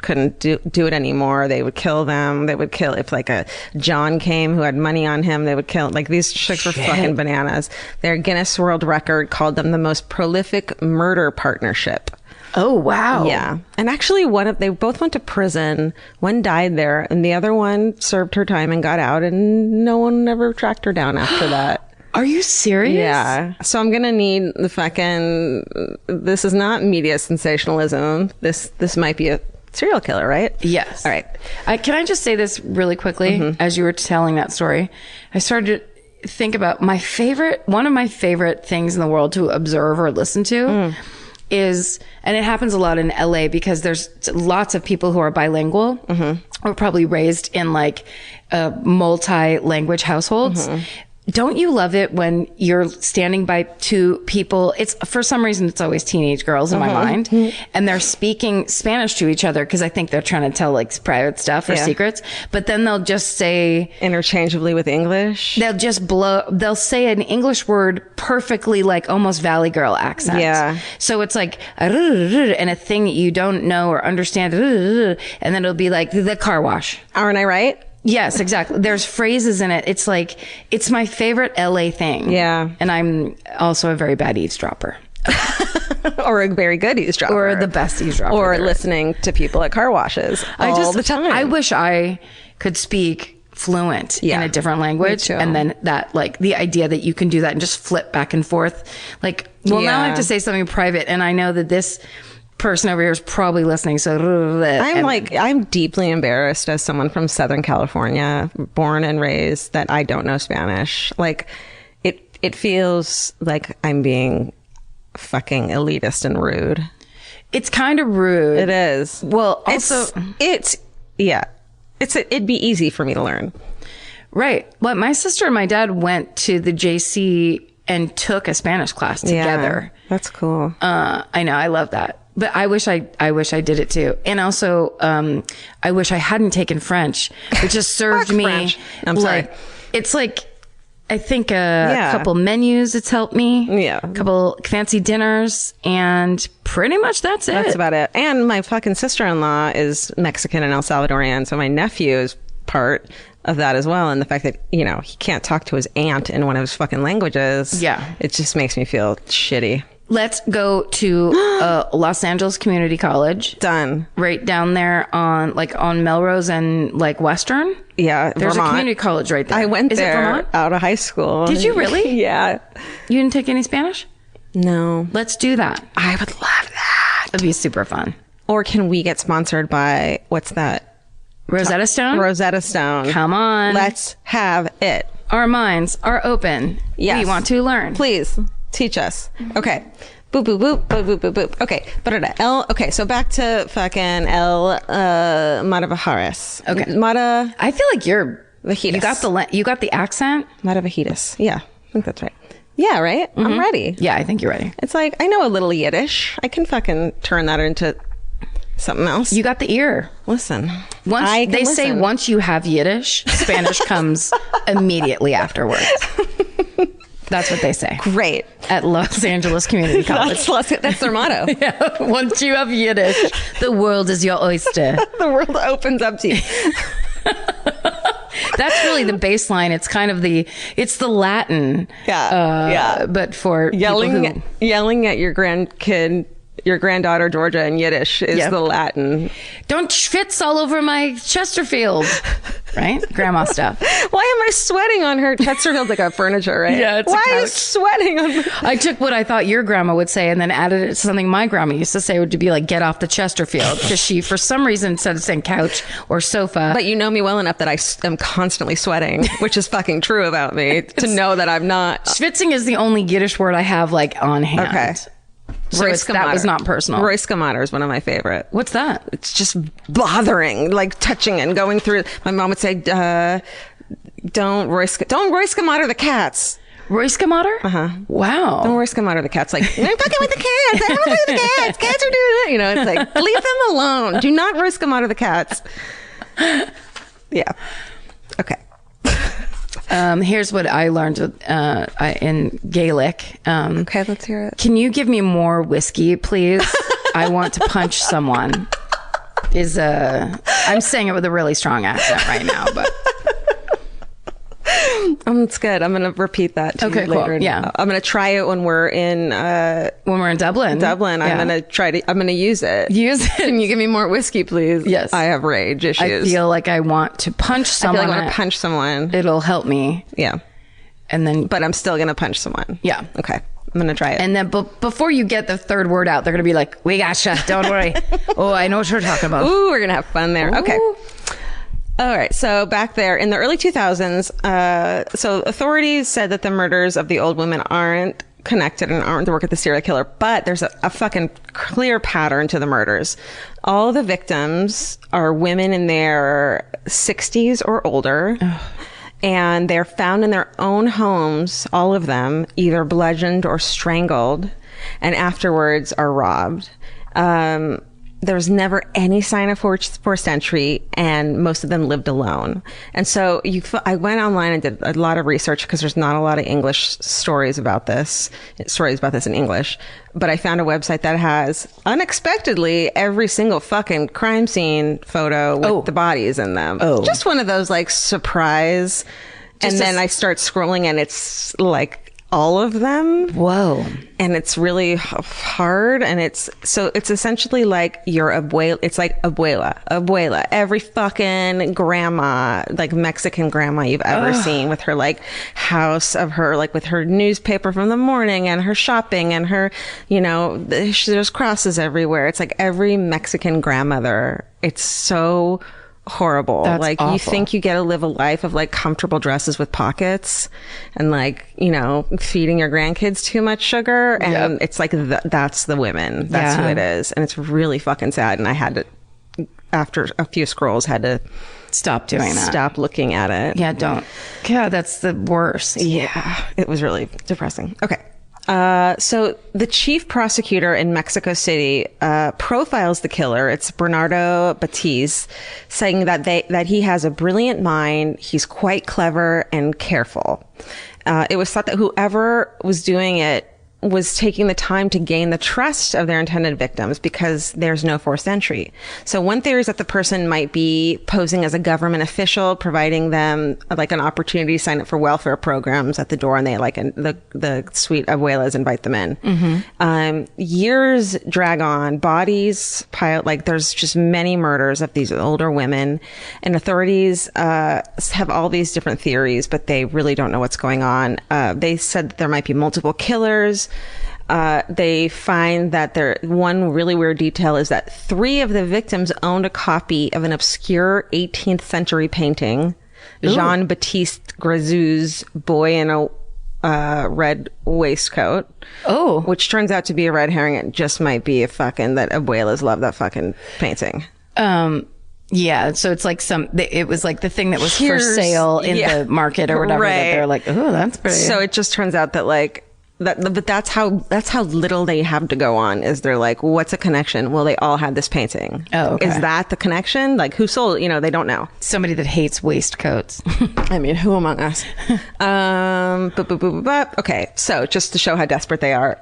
couldn't do it anymore, they would kill them. They would kill if like a John came who had money on him, they would kill. Like these chicks were fucking bananas. Their Guinness World Record called them the most prolific murder partnership. Oh wow. Yeah. And actually they both went to prison. One died there and the other one served her time and got out, and no one ever tracked her down after that. Are you serious? Yeah. So I'm gonna need the fucking. This is not media sensationalism. This might be a serial killer, right? Yes. All right. Can I just say this really quickly? As you were telling that story, I started to think about one of my favorite things in the world to observe or listen to is, and it happens a lot in LA because there's lots of people who are bilingual or probably raised in like multi-language households. Don't you love it when you're standing by 2 people? It's for some reason, it's always teenage girls in my mind, and they're speaking Spanish to each other because I think they're trying to tell like private stuff or secrets. But then they'll just say interchangeably with English. They'll say an English word perfectly, like almost Valley Girl accent. Yeah. So it's like and a thing that you don't know or understand, and then it'll be like the car wash. Aren't I right? Yes, exactly. There's phrases in it. It's like, it's my favorite LA thing. Yeah. And I'm also a very bad eavesdropper. Or a very good eavesdropper. Or the best eavesdropper. Or listening to people at car washes all the time. I wish I could speak fluent in a different language. And then that, like, the idea that you can do that and just flip back and forth. Like, well, now I have to say something private. And I know that this person over here is probably listening. So I'm deeply embarrassed as someone from Southern California, born and raised, that I don't know Spanish. Like it feels like I'm being fucking elitist and rude. It's kind of rude. It is. Well, also, it'd be easy for me to learn. right. Well, my sister and my dad went to the JC and took a Spanish class together. Yeah, that's cool. I know. I love that. But I wish I did it too. And also, I wish I hadn't taken French, which just served me. French. I'm sorry. It's like, I think a couple menus it's helped me. Yeah. A couple fancy dinners, and pretty much that's it. That's about it. And my fucking sister-in-law is Mexican and El Salvadorian, so my nephew is part of that as well. And the fact that, you know, he can't talk to his aunt in one of his fucking languages. Yeah. It just makes me feel shitty. Let's go to Los Angeles Community College. Done. Right down there on Melrose and like Western. Yeah, There's Vermont. a community college right there. I went Is it there Vermont? out of high school. Did you really? Yeah. You didn't take any Spanish? No. Let's do that. I would love that. That'd be super fun. Or can we get sponsored by, what's that? Rosetta Stone? Rosetta Stone. Come on. Let's have it. Our minds are open. Yes. We want to learn. Please teach us. Okay. Boop, boop, boop, boop, boop, boop, boop. Okay. Okay. So back to fucking Mataviejitas. Okay. I feel like Vajitas. you got the accent. Mataviejitas. Yeah. I think that's right. Yeah, right? I'm ready. Yeah, I think you're ready. It's like, I know a little Yiddish. I can fucking turn that into something else. You got the ear. Listen. They say once you have Yiddish, Spanish comes immediately afterwards. That's what they say. Great. At Los Angeles Community College. That's their motto. Yeah. Once you have Yiddish, the world is your oyster. The world opens up to you. That's really the baseline. It's kind of it's the Latin. Yeah. But for yelling at your granddaughter Georgia in Yiddish is the Latin. Don't schwitz all over my Chesterfield. Right? Grandma stuff. Why am I sweating on her? Chesterfield's like a furniture, right? Yeah, it's a Why are you couch. sweating on me? I took what I thought your grandma would say and then added it to something my grandma used to say, would be like, get off the Chesterfield. Because she, for some reason, instead of saying couch or sofa. But you know me well enough that I am constantly sweating, which is fucking true about me, to know that I'm not. Schwitzing is the only Yiddish word I have like on hand. Okay. So that was not personal. Roiskamater is one of my favorite. What's that? It's just bothering, like touching and going through. My mom would say, don't roiskamater the cats. Roiskamater? Uh-huh. Wow. Don't roiskamater the cats. Like, I'm fucking with the cats. I don't want to play with the cats. Cats are doing it. You know, it's like, leave them alone. Do not roiskamater the cats. Yeah. Okay. Here's what I learned in Gaelic. Okay, let's hear it. Can you give me more whiskey, please? I want to punch someone. I'm saying it with a really strong accent right now, but it's good. I'm going to repeat that to you later. Cool. Yeah. I'm going to try it when we're in Dublin. Dublin. I'm going to use it. Use it. Can you give me more whiskey, please? Yes. I have rage issues. I feel like I want to punch someone. I want to punch someone. It'll help me. Yeah. And then, but I'm still going to punch someone. Yeah. Okay. I'm going to try it. And then before you get the third word out, they're going to be like, we gotcha. Don't worry. Oh, I know what you're talking about. Ooh, we're going to have fun there. Ooh. Okay. All right. So back there in the early 2000s, so authorities said that the murders of the old women aren't connected and aren't the work of the serial killer, but there's a fucking clear pattern to the murders. All the victims are women in their 60s or older. Ugh. And they're found in their own homes, all of them, either bludgeoned or strangled, and afterwards are robbed. There's never any sign of forced entry, and most of them lived alone. And so I went online and did a lot of research because there's not a lot of English stories about this in English. But I found a website that has, unexpectedly, every single fucking crime scene photo with the bodies in them. Oh. Just one of those, like, surprise. And then I start scrolling and it's like all of them. Whoa. And it's really hard. And it's essentially like your abuela. It's like abuela. Every fucking grandma, like Mexican grandma you've ever seen, with her like house of her, like with her newspaper from the morning and her shopping and her, you know, there's crosses everywhere. It's like every Mexican grandmother. It's so horrible. That's like awful. you think you get to live a life of like comfortable dresses with pockets and like, you know, feeding your grandkids too much sugar. And it's like, that's the women. That's who it is. And it's really fucking sad. And I had to, after a few scrolls, had to Stop doing that. stop looking at it. Yeah, don't. Yeah, that's the worst. Yeah, it was really depressing. Okay. So the chief prosecutor in Mexico City profiles the killer. It's Bernardo Batiz, saying that he has a brilliant mind. He's quite clever and careful. It was thought that whoever was doing it was taking the time to gain the trust of their intended victims because there's no forced entry. So one theory is that the person might be posing as a government official, providing them like an opportunity to sign up for welfare programs at the door, and they like the sweet abuelas invite them in. Years drag on, bodies pile, like there's just many murders of these older women, and authorities have all these different theories, but they really don't know what's going on. They said that there might be multiple killers. They find that one really weird detail is that 3 of the victims owned a copy of an obscure 18th century painting, Jean-Baptiste Grézou's Boy in a Red Waistcoat. Oh. Which turns out to be a red herring. It just might be that abuelas love that fucking painting. Yeah, so it's like it was like the thing that was for sale in the market or whatever. Right. That they're like, oh, that's pretty. So it just turns out that like, but that's how little they have to go on. Is they're like, what's a connection? Well, they all had this painting. Oh, okay. Is that the connection? Like, who sold? You know, they don't know. Somebody that hates waistcoats. I mean, who among us? Okay, so just to show how desperate they are,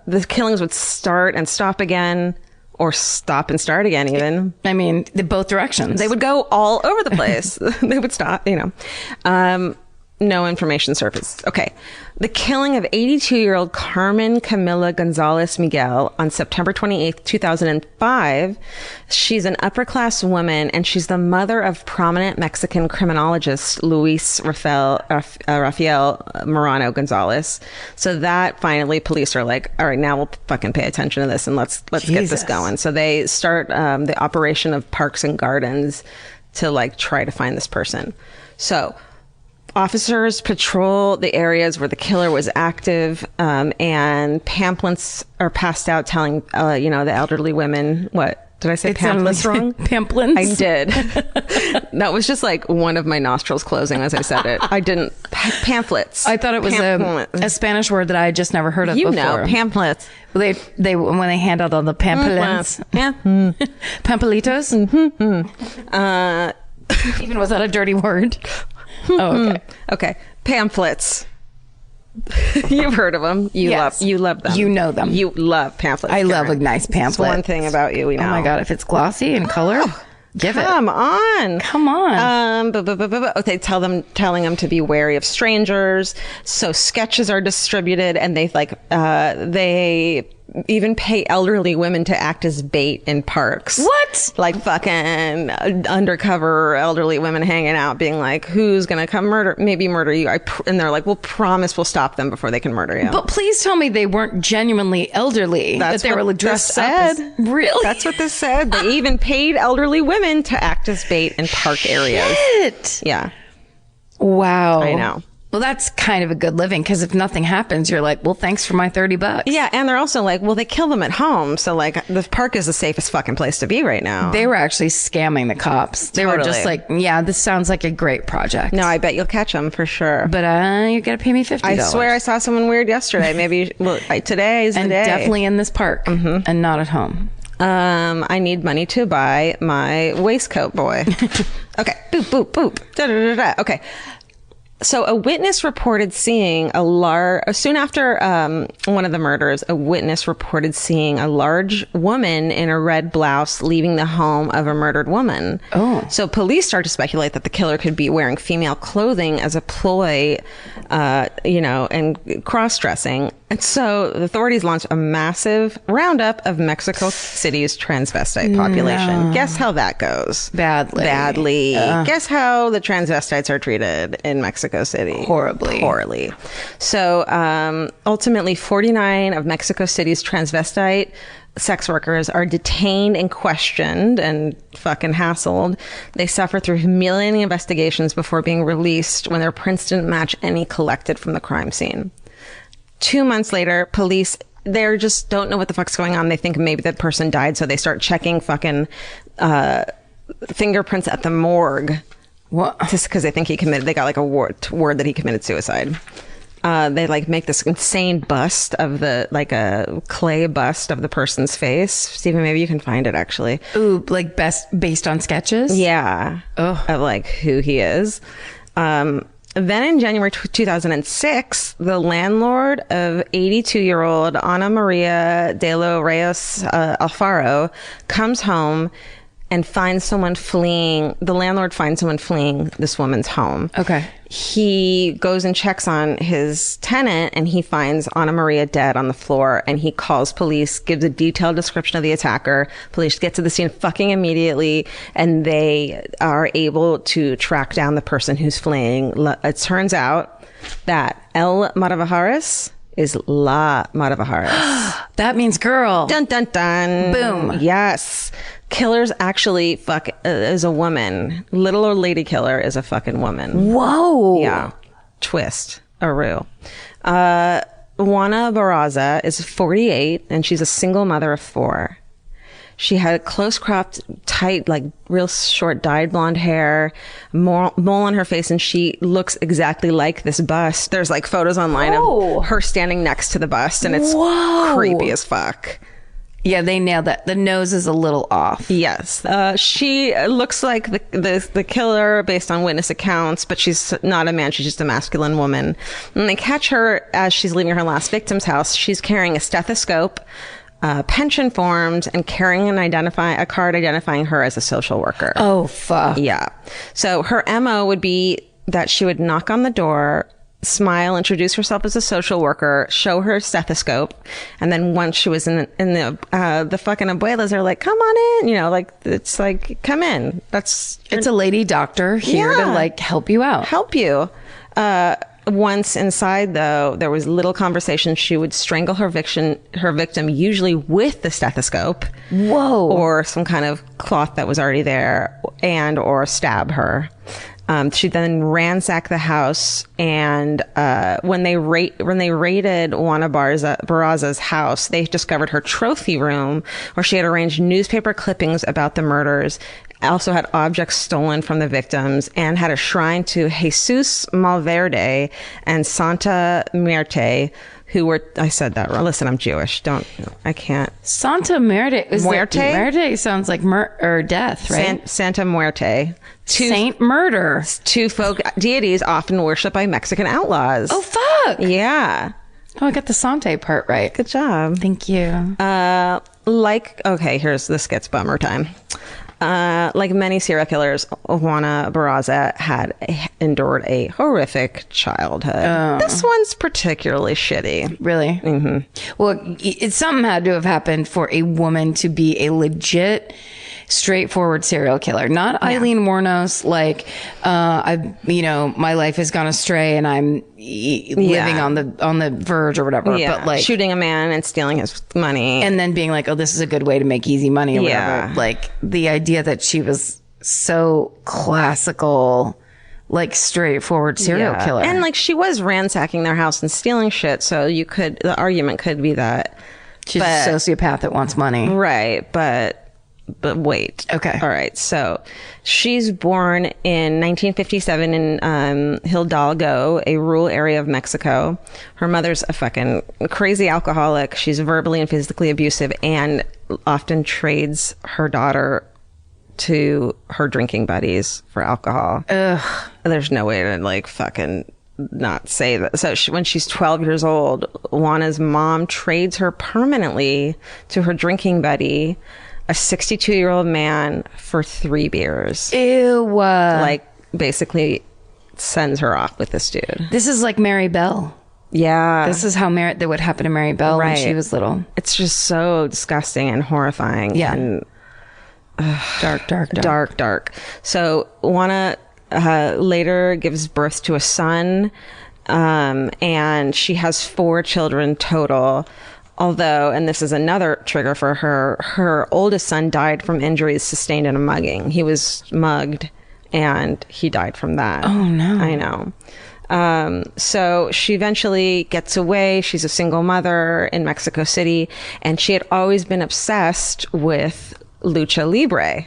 the killings would start and stop again, or stop and start again. Even I mean, both directions. they would go all over the place. They would stop. You know. No information surfaced. Okay. The killing of 82-year-old Carmen Camila Gonzalez Miguel on September 28th, 2005. She's an upper-class woman, and she's the mother of prominent Mexican criminologist Luis Rafael Morano Gonzalez. So that finally, police are like, all right, now we'll fucking pay attention to this and let's get this going. So they start the operation of Parks and Gardens to like try to find this person. So officers patrol the areas where the killer was active, and pamphlets are passed out telling, the elderly women, what? Did I say pamphlets wrong? Pamphlets? I did. That was just like one of my nostrils closing as I said it. I didn't. Pamphlets. I thought it was a Spanish word that I had just never heard of before. Pamphlets. They when they hand out all the pamphlets. Yeah. Pampelitos? Even was that a dirty word? Oh, okay. Okay. Pamphlets. You've heard of them. You love them. You know them. You love pamphlets. I love a nice pamphlet. That's one thing about you we know. Oh my God, if it's glossy in color, give it. Come on. Okay, telling them to be wary of strangers. So sketches are distributed, and they even pay elderly women to act as bait in parks. What? Like fucking undercover elderly women hanging out, being like, "Who's gonna come murder you?" And they're like, "We'll promise we'll stop them before they can murder you." But please tell me they weren't genuinely elderly. That's that they what were dressed this up as. said. Really? That's what this said. They even paid elderly women to act as bait in park areas. Shit. Yeah. Wow. I know. Well, that's kind of a good living, because if nothing happens, you're like, well, thanks for my $30. Yeah, and they're also like, well, they kill them at home, so like the park is the safest fucking place to be right now. They were actually scamming the cops. They were just like, yeah, this sounds like a great project. No, I bet you'll catch them for sure. But you got to pay me $50. I swear I saw someone weird yesterday. Maybe today is the day. And definitely in this park and not at home. I need money to buy my waistcoat, boy. Okay. Boop, boop, boop. Da, da, da, da. Okay. So a witness reported seeing soon after one of the murders, a witness reported seeing a large woman in a red blouse leaving the home of a murdered woman. Oh. So police start to speculate that the killer could be wearing female clothing as a ploy, and cross-dressing. And so the authorities launched a massive roundup of Mexico City's transvestite population. No. Guess how that goes? Badly. Guess how the transvestites are treated in Mexico Mexico City. Horribly. So ultimately, 49 of Mexico City's transvestite sex workers are detained and questioned and fucking hassled. They suffer through humiliating investigations before being released when their prints didn't match any collected from the crime scene. 2 months later, police, they just don't know what the fuck's going on. They think maybe that person died, so they start checking fucking fingerprints at the morgue. What? Just because they think they got like a word that he committed suicide. They like make this insane bust of a clay bust of the person's face. Stephen, maybe you can find it actually. Ooh, like based on sketches? Yeah. Oh. Of like who he is. Then in January 2006, the landlord of 82-year-old Ana Maria de los Reyes Alfaro comes home and finds someone fleeing. The landlord finds someone fleeing this woman's home. Okay. He goes and checks on his tenant and he finds Ana Maria dead on the floor, and he calls police, gives a detailed description of the attacker. Police get to the scene fucking immediately, and they are able to track down the person who's fleeing. It turns out that El Mataviejitas is La Mataviejitas. That means girl. Dun, dun, dun. Boom. Yes. Killer's actually is a woman. Little old lady killer is a fucking woman. Whoa. Yeah. Twist. Aru. Juana Barraza is 48 and she's a single mother of 4. She had close cropped, tight, like real short dyed blonde hair, mole on her face, and she looks exactly like this bust. There's like photos online of her standing next to the bust, and it's creepy as fuck. Yeah, they nailed that. The nose is a little off. Yes. She looks like the killer based on witness accounts, but she's not a man. She's just a masculine woman. And they catch her as she's leaving her last victim's house. She's carrying a stethoscope, pension forms, and carrying a card identifying her as a social worker. Oh, fuck. Yeah. So her MO would be that she would knock on the door, smile, introduce herself as a social worker, show her stethoscope, and then once she was in the fucking abuelas are like, come on in, like it's like, come in. It's a lady doctor here to like help you out. Help you. Once inside, though, there was little conversation. She would strangle her victim, usually with the stethoscope. Whoa. Or some kind of cloth that was already there, or stab her. She then ransacked the house, and when they raided Juana Barraza's house, they discovered her trophy room, where she had arranged newspaper clippings about the murders, also had objects stolen from the victims, and had a shrine to Jesus Malverde and Santa Muerte, who were, I said that wrong. Listen, I'm Jewish. I can't. Santa Muerte. Muerte? Muerte sounds like or death, right? Santa Muerte. Saint Murder. 2 folk deities often worshipped by Mexican outlaws. Oh, fuck. Yeah. Oh, I got the Sante part right. Good job. Thank you. This gets bummer time. Like many serial killers, Juana Barraza had endured a horrific childhood. This one's particularly shitty. Really? Mm-hmm. Well, something had to have happened for a woman to be a legit, straightforward serial killer. Not Eileen Wuornos, like, my life has gone astray and I'm living on the verge or whatever. Yeah. But like shooting a man and stealing his money. And then being like, oh, this is a good way to make easy money or whatever. Like the idea that she was so classical, like straightforward serial killer. And like she was ransacking their house and stealing shit. So the argument could be that she's a sociopath that wants money. Right. But wait. Okay. All right. So she's born in 1957 in Hidalgo, a rural area of Mexico. Her mother's a fucking crazy alcoholic. She's verbally and physically abusive and often trades her daughter to her drinking buddies for alcohol. Ugh. There's no way to like fucking not say that. So when she's 12 years old, Juana's mom trades her permanently to her drinking buddy, a 62-year-old man, for 3 beers. Ew. Like basically sends her off with this dude. This is like Mary Bell. Yeah. This is how that would happen to Mary Bell when she was little. It's just so disgusting and horrifying. Yeah. And dark. So Juana later gives birth to a son, and she has 4 children total. Although, and this is another trigger for her, her oldest son died from injuries sustained in a mugging. He was mugged, and he died from that. Oh, no. I know. So she eventually gets away. She's a single mother in Mexico City, and she had always been obsessed with lucha libre,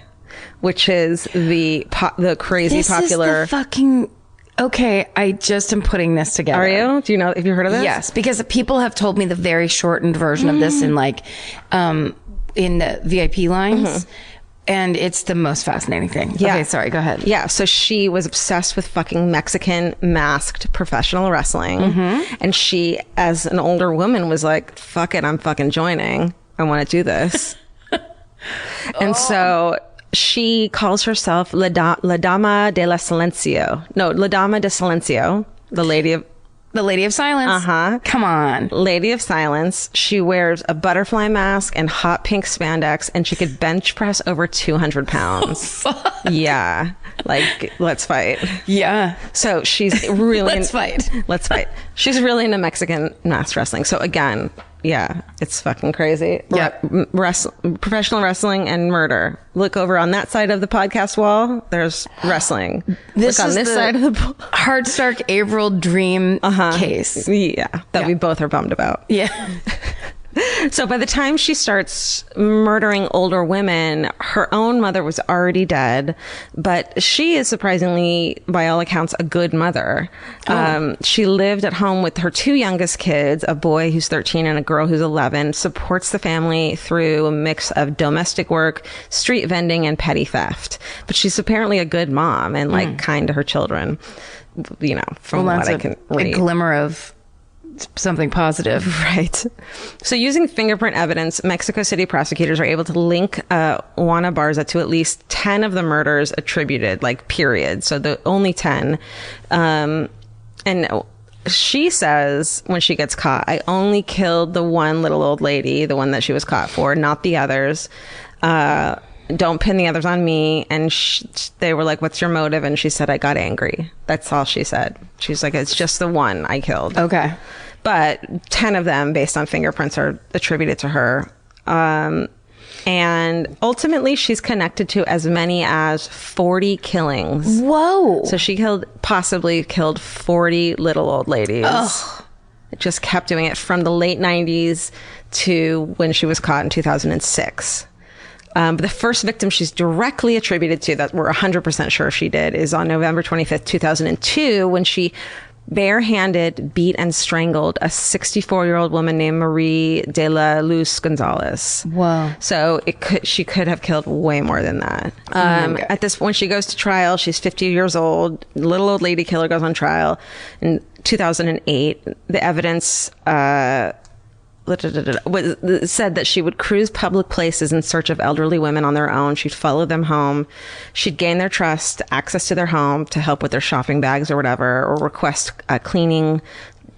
which is the crazy popular. Is the fucking. Okay, I just am putting this together. Are you? Do you know? Have you heard of this? Yes, because people have told me the very shortened version of this in in the VIP lines. And it's the most fascinating thing. Yeah. Okay, sorry, go ahead. Yeah, so she was obsessed with fucking Mexican masked professional wrestling. And she, as an older woman, was like, fuck it, I'm fucking joining. I want to do this. And so she calls herself La Dama de la Silencio. No, La Dama de Silencio, the Lady of... The Lady of Silence. Come on. Lady of Silence. She wears a butterfly mask and hot pink spandex, and she could bench press over 200 pounds. Oh, fuck. Yeah. Like, let's fight. Yeah. So she's really... Let's fight. Let's fight. She's really into Mexican mask wrestling. So again, yeah, it's fucking crazy. Yeah. Professional wrestling and murder. Look over on that side of the podcast wall. There's wrestling. This Look on is this the side of the Hard Stark Averill dream case. Yeah, that we both are bummed about. Yeah. So by the time she starts murdering older women, her own mother was already dead, but she is surprisingly, by all accounts, a good mother. She lived at home with her 2 youngest kids, a boy who's 13 and a girl who's 11, supports the family through a mix of domestic work, street vending, and petty theft. But she's apparently a good mom and like kind to her children, you know, from what I can read. A glimmer of something positive. Right. So using fingerprint evidence, Mexico City prosecutors are able to link Juana Barza to at least 10 of the murders attributed, like, period. So the only 10. And she says when she gets caught, I only killed the one little old lady, the one that she was caught for, not the others. Don't pin the others on me. And they were like, what's your motive? And she said, I got angry. That's all she said. She's like, it's just the one I killed. Okay. But 10 of them, based on fingerprints, are attributed to her. And ultimately, she's connected to as many as 40 killings. Whoa. So she possibly killed 40 little old ladies. Ugh. It just kept doing it from the late 90s to when she was caught in 2006. But the first victim she's directly attributed to, that we're 100% sure she did, is on November 25th, 2002, when she barehanded beat and strangled a 64-year-old woman named Marie de la Luz Gonzalez. Whoa. So she could have killed way more than that. At this point, she goes to trial. She's 50 years old. Little old lady killer goes on trial in 2008. The evidence said that she would cruise public places in search of elderly women on their own. She'd follow them home. She'd gain their trust, access to their home to help with their shopping bags or whatever, or request cleaning,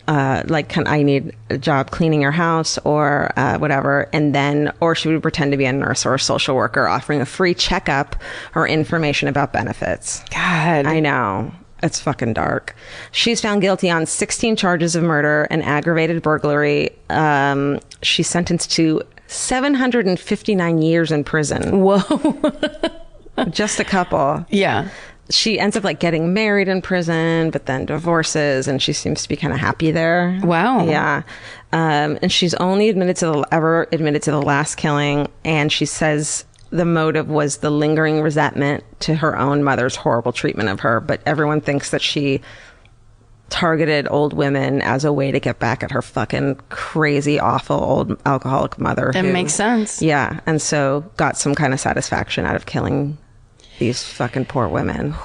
like, I need a job cleaning your house or whatever. And then, or she would pretend to be a nurse or a social worker offering a free checkup or information about benefits. God. I know. It's fucking dark. She's found guilty on 16 charges of murder and aggravated burglary. She's sentenced to 759 years in prison. Whoa. Just a couple. Yeah. She ends up like getting married in prison, but then divorces, and she seems to be kind of happy there. Wow. Yeah. And she's only ever admitted to the last killing, and she says the motive was the lingering resentment to her own mother's horrible treatment of her, but everyone thinks that she targeted old women as a way to get back at her fucking crazy, awful old alcoholic mother. It makes sense. Yeah, and so got some kind of satisfaction out of killing these fucking poor women.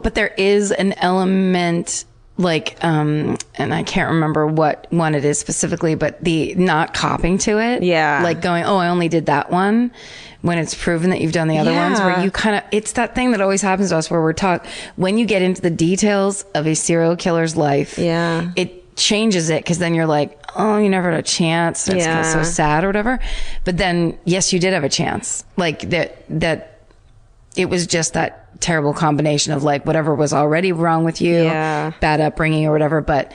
But there is an element, like, and I can't remember what one it is specifically, but the not copping to it. Yeah. Like going, oh, I only did that one, when it's proven that you've done the other ones, where you kind of, it's that thing that always happens to us where we're taught, when you get into the details of a serial killer's life, it changes it, because then you're like, oh, you never had a chance. It's kind of so sad or whatever. But then, yes, you did have a chance. Like that it was just that terrible combination of like whatever was already wrong with you, bad upbringing or whatever. But,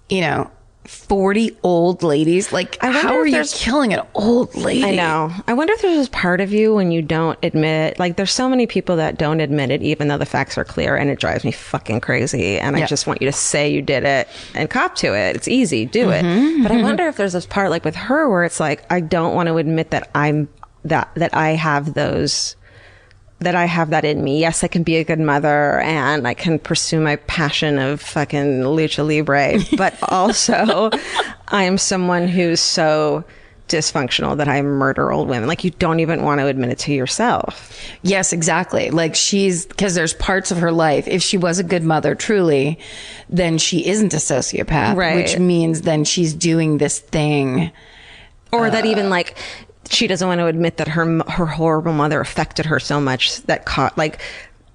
you know, 40 old ladies, like how are you killing an old lady? I know. I wonder if there's this part of you when you don't admit, like there's so many people that don't admit it even though the facts are clear, and it drives me fucking crazy, and I just want you to say you did it and cop to it. It's easy, do it. But I wonder if there's this part like with her where it's like I don't want to admit that that I have those, that I have that in me. Yes, I can be a good mother and I can pursue my passion of fucking lucha libre, but also I am someone who's so dysfunctional that I murder old women. Like you don't even want to admit it to yourself. Yes, exactly. Like because there's parts of her life, if she was a good mother truly, then she isn't a sociopath, right? Which means then she's doing this thing. Or that even like, she doesn't want to admit that her horrible mother affected her so much that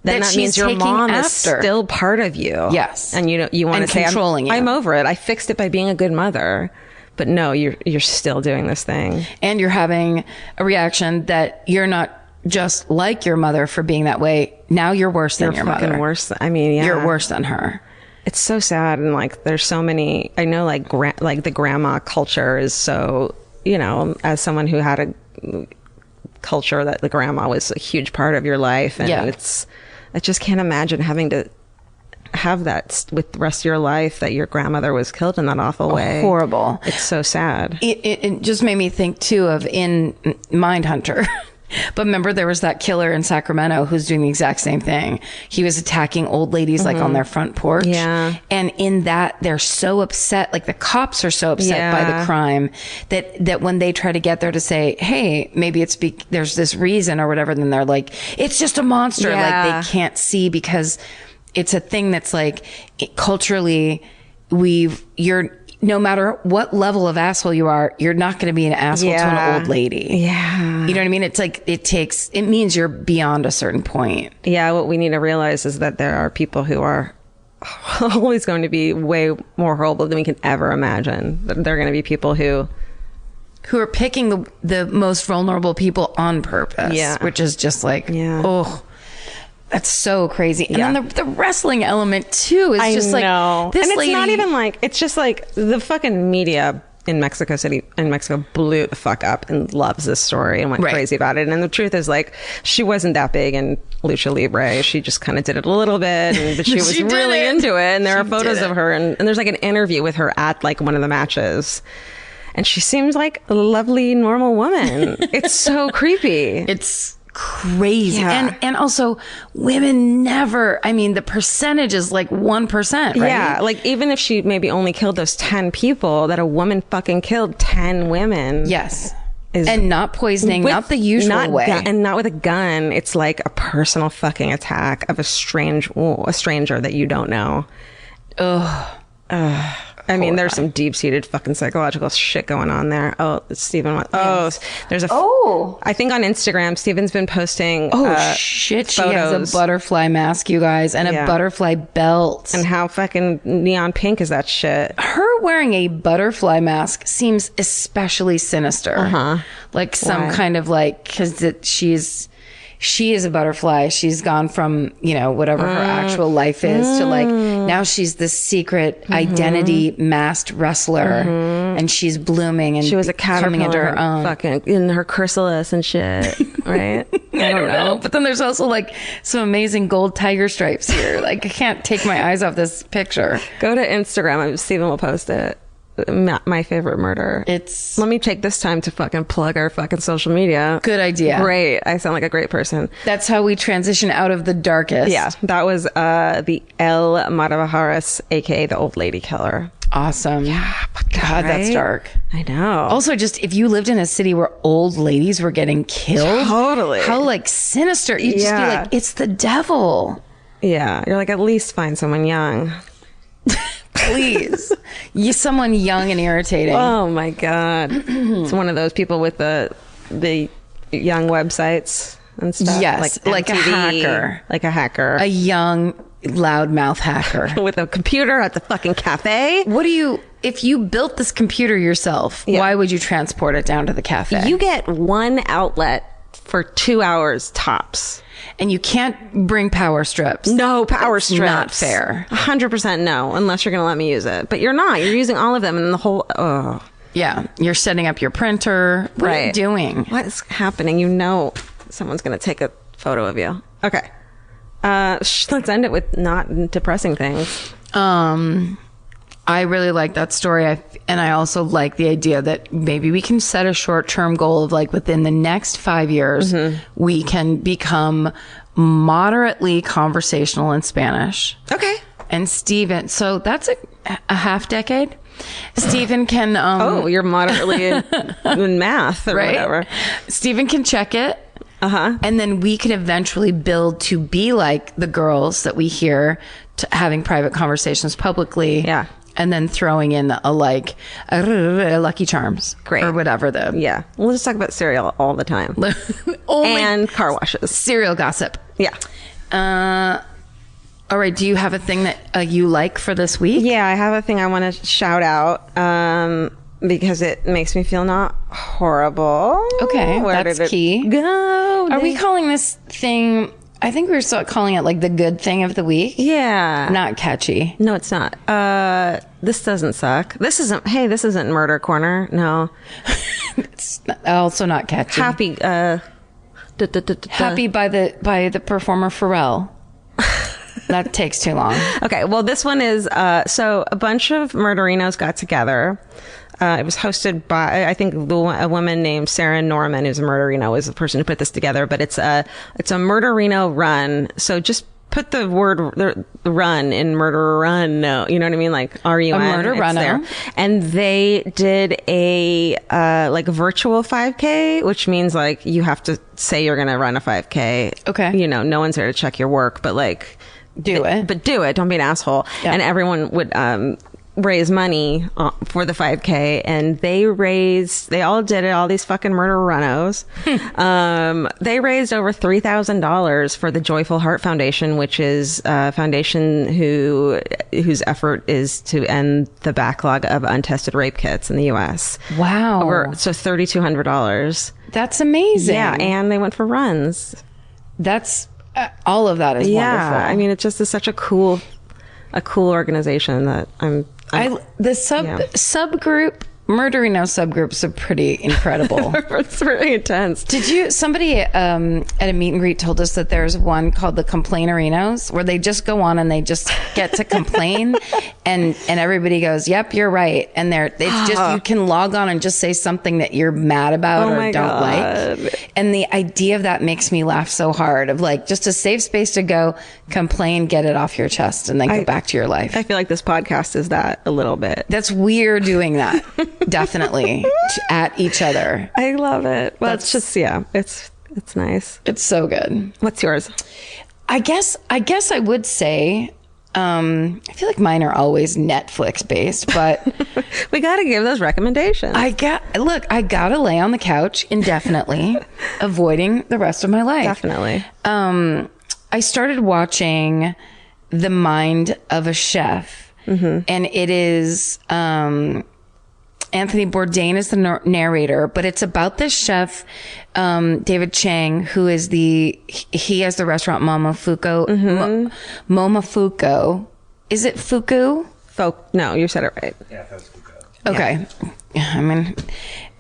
that means your mom is still part of you. Yes. And you want to say, I'm over it. I fixed it by being a good mother. But no, you're still doing this thing. And you're having a reaction that you're not just like your mother for being that way. Now you're worse than your mother. Worse. I mean, yeah. You're worse than her. It's so sad. And like, there's so many, I know like the grandma culture is so, you know, as someone who had a culture that the grandma was a huge part of your life. And I just can't imagine having to have that with the rest of your life, that your grandmother was killed in that awful way. Horrible. It's so sad. It just made me think too of in Mindhunter. But remember, there was that killer in Sacramento who's doing the exact same thing. He was attacking old ladies like on their front porch. Yeah. And in that, they're so upset. Like the cops are so upset by the crime that when they try to get there to say, hey, maybe it's there's this reason or whatever, then they're like, it's just a monster. Yeah. Like they can't see because it's a thing that's like culturally no matter what level of asshole you are, you're not going to be an asshole to an old lady. Yeah. You know what I mean? It's like, it means you're beyond a certain point. Yeah. What we need to realize is that there are people who are always going to be way more horrible than we can ever imagine. There are going to be people who are picking the most vulnerable people on purpose. Yeah. Which is just like, oh, that's so crazy. And then the wrestling element too is just like, this and lady. It's not even like, it's just like the fucking media in Mexico blew the fuck up and loves this story and went crazy about it. And the truth is, like, she wasn't that big in lucha libre. She just kind of did it a little bit, but she was really into it. And there are photos of her, and there's like an interview with her at like one of the matches. And she seems like a lovely, normal woman. It's so creepy. It's crazy. And also women never, I mean, the percentage is like 1%, right? Yeah. Like even if she maybe only killed those 10 people, that a woman fucking killed 10 women. Yes. And not poisoning, not the usual way. And not with a gun. It's like a personal fucking attack of a stranger that you don't know. Ugh. I mean, there's some deep-seated fucking psychological shit going on there. Oh, Stephen. There's a. I think on Instagram, Stephen's been posting. Shit! She has a butterfly mask, you guys, and a butterfly belt. And how fucking neon pink is that shit? Her wearing a butterfly mask seems especially sinister. Like some kind of like, because she is a butterfly. She's gone from, you know, whatever her actual life is to like, now she's this secret identity masked wrestler and she's blooming and she was a caterpillar coming into her own. Fucking in her chrysalis and shit, right? I don't know. But then there's also like some amazing gold tiger stripes here. Like I can't take my eyes off this picture. Go to Instagram. Stephen will post it. My favorite murder. Let me take this time to fucking plug our fucking social media. Good idea. Great. I sound like a great person. That's how we transition out of the darkest. Yeah. That was the El Mataviejitas, aka the old lady killer. Awesome. Yeah. God, that's dark. I know. Also, just if you lived in a city where old ladies were getting killed. Totally. How like sinister. You'd just be like, it's the devil. Yeah. You're like, at least find someone young. Please. Someone young and irritating. Oh my God. It's one of those people with the young websites and stuff. Yes. Like a hacker. Like a hacker. A young loudmouth hacker. With a computer at the fucking cafe. If you built this computer yourself, why would you transport it down to the cafe? You get one outlet for 2 hours tops. And you can't bring power strips. No power strips. Not fair. 100% no, unless you're going to let me use it. But you're not. You're using all of them, and the whole. Oh. Yeah, you're setting up your printer. What are you doing? What is happening? You know, someone's going to take a photo of you. Okay. Let's end it with not depressing things. I really like that story. And I also like the idea that maybe we can set a short-term goal of like within the next 5 years, we can become moderately conversational in Spanish. Okay. And Stephen, so that's a half decade. Stephen can... you're moderately in math or whatever. Stephen can check it. And then we can eventually build to be like the girls that we hear having private conversations publicly. Yeah. And then throwing in a Lucky Charms. Great. Or whatever Yeah. We'll just talk about cereal all the time. And car washes. Cereal gossip. Yeah. All right. Do you have a thing that you like for this week? Yeah, I have a thing I want to shout out because it makes me feel not horrible. Okay. That's key. Go. Are we calling this thing... I think we were still calling it like the good thing of the week. Yeah. Not catchy. No, it's not. This doesn't suck. This isn't Murder Corner. No. It's also not catchy. Happy. Happy by the performer Pharrell. That takes too long. Okay. Well, this one is, so a bunch of murderinos got together. It was hosted by, I think, a woman named Sarah Norman, who's a murderino, is the person who put this together. But it's a murderino run. So just put the word the run in murder run. No, you know what I mean? Like RUN. A murder runner. And they did a like a virtual 5K, which means like you have to say you're going to run a 5K. Okay. You know, no one's there to check your work, but like do it. But do it. Don't be an asshole. Yeah. And everyone would raise money for the 5K, and they all did it, all these fucking murder runnos. They raised over $3,000 for the Joyful Heart Foundation, which is a foundation whose effort is to end the backlog of untested rape kits in the U.S. Wow. So $3,200. That's amazing. Yeah, and they went for runs. That's all of that is wonderful. I mean, it just is such a cool organization that subgroup murderino subgroups are pretty incredible. It's really intense. Somebody at a meet and greet told us that there's one called the Complainerinos, where they just go on and they just get to complain and everybody goes, yep, you're right. And it's just, you can log on and just say something that you're mad about or don't like. And the idea of that makes me laugh so hard, of like just a safe space to go complain, get it off your chest, and then go back to your life. I feel like this podcast is that a little bit. That's weird doing that. Definitely at each other. I love it. Well, it's just, it's nice. It's so good. What's yours? I guess I would say, I feel like mine are always Netflix based, but we got to give those recommendations. I gotta lay on the couch indefinitely, avoiding the rest of my life. Definitely. I started watching The Mind of a Chef, and it is, Anthony Bourdain is the narrator, but it's about this chef, David Chang, who is he has the restaurant Momofuku. Momofuku. Is it Fuku? No, you said it right. Yeah, that's Fuku. Okay. Yeah. I mean,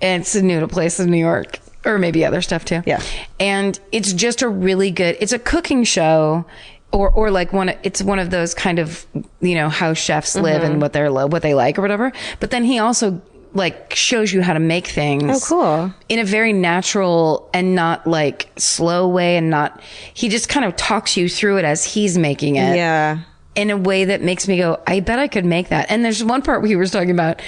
it's a noodle place in New York, or maybe other stuff too. Yeah. And it's just a really good, it's a cooking show. Or like it's one of those kind of, how chefs live and what they like or whatever. But then he also like shows you how to make things. Oh, cool. In a very natural and not like slow way, and he just kind of talks you through it as he's making it. Yeah. In a way that makes me go, I bet I could make that. And there's one part where he was talking about,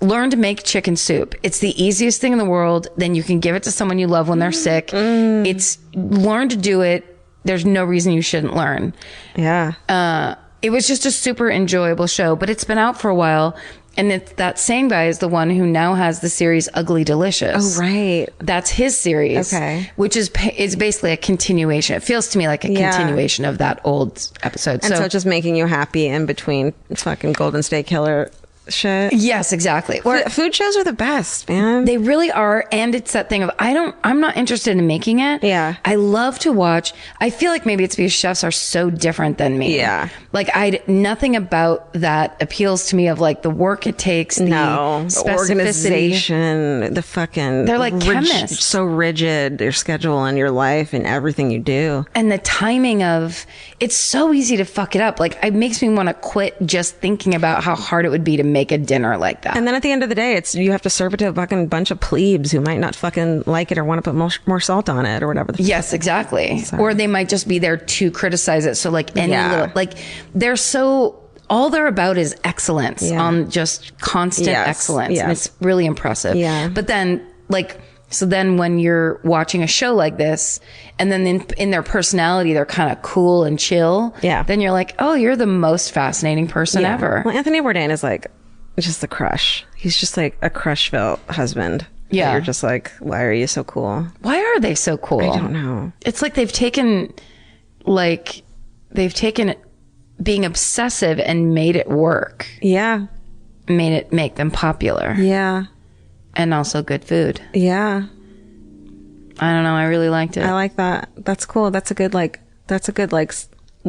learn to make chicken soup. It's the easiest thing in the world. Then you can give it to someone you love when they're sick. It's learn to do it. There's no reason you shouldn't learn. Yeah. It was just a super enjoyable show, but it's been out for a while. And that same guy is the one who now has the series Ugly Delicious. Oh, right. That's his series. Okay. Which is basically a continuation. It feels to me like a continuation of that old episode. And so just making you happy in between fucking Golden State Killer shit. Yes, exactly. Or Food shows are the best, man. they really are. And it's that thing of, I'm not interested in making it. Yeah. I love to watch. I feel like maybe it's because chefs are so different than me. Yeah. Like nothing about that appeals to me, of like the work it takes, the the organization, the fucking... They're like chemists. So rigid, your schedule and your life and everything you do. And the timing of, it's so easy to fuck it up. Like, it makes me want to quit just thinking about how hard it would be to make a dinner like that. And then at the end of the day, you have to serve it to a fucking bunch of plebes who might not fucking like it or want to put more salt on it or whatever. Yes, exactly. Or they might just be there to criticize it. So like they're so, all they're about is excellence, on just constant excellence. Yes. And it's really impressive. Yeah. But then so then when you're watching a show like this, and then in their personality, they're kind of cool and chill. Yeah. Then you're like, oh, you're the most fascinating person ever. Well, Anthony Bourdain is like just the crush. He's just like a crushville husband. Yeah. You're just like, why are you so cool? Why are they so cool? I don't know. It's like they've taken being obsessive and made it work. Yeah. Made it make them popular. Yeah. And also good food. Yeah. I don't know. I really liked it. I like that. That's cool. That's a good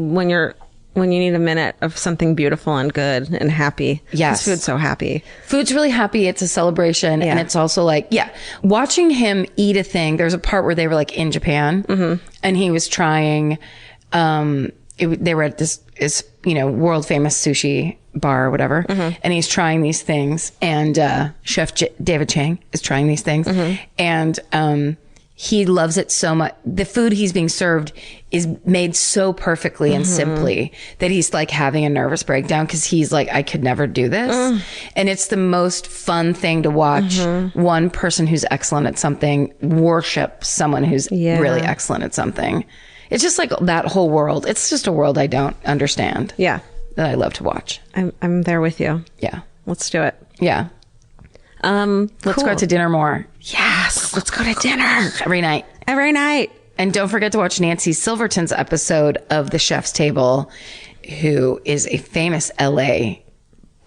when you need a minute of something beautiful and good and happy. Yes. This food's so happy. Food's really happy. It's a celebration. And it's also like, watching him eat a thing. There's a part where they were like in Japan and he was trying, they were at this world famous sushi bar or whatever. And he's trying these things, and Chef David Chang is trying these things, and he loves it so much. The food he's being served is made so perfectly and simply that he's like having a nervous breakdown, because he's like, I could never do this. And it's the most fun thing to watch one person who's excellent at something worship someone who's really excellent at something. It's just like that whole world. It's just a world I don't understand. Yeah. That I love to watch. I'm there with you. Yeah. Let's do it. Yeah. Let's go out to dinner more. Yes. Let's go to dinner. Every night. Every night. And don't forget to watch Nancy Silverton's episode of The Chef's Table, who is a famous LA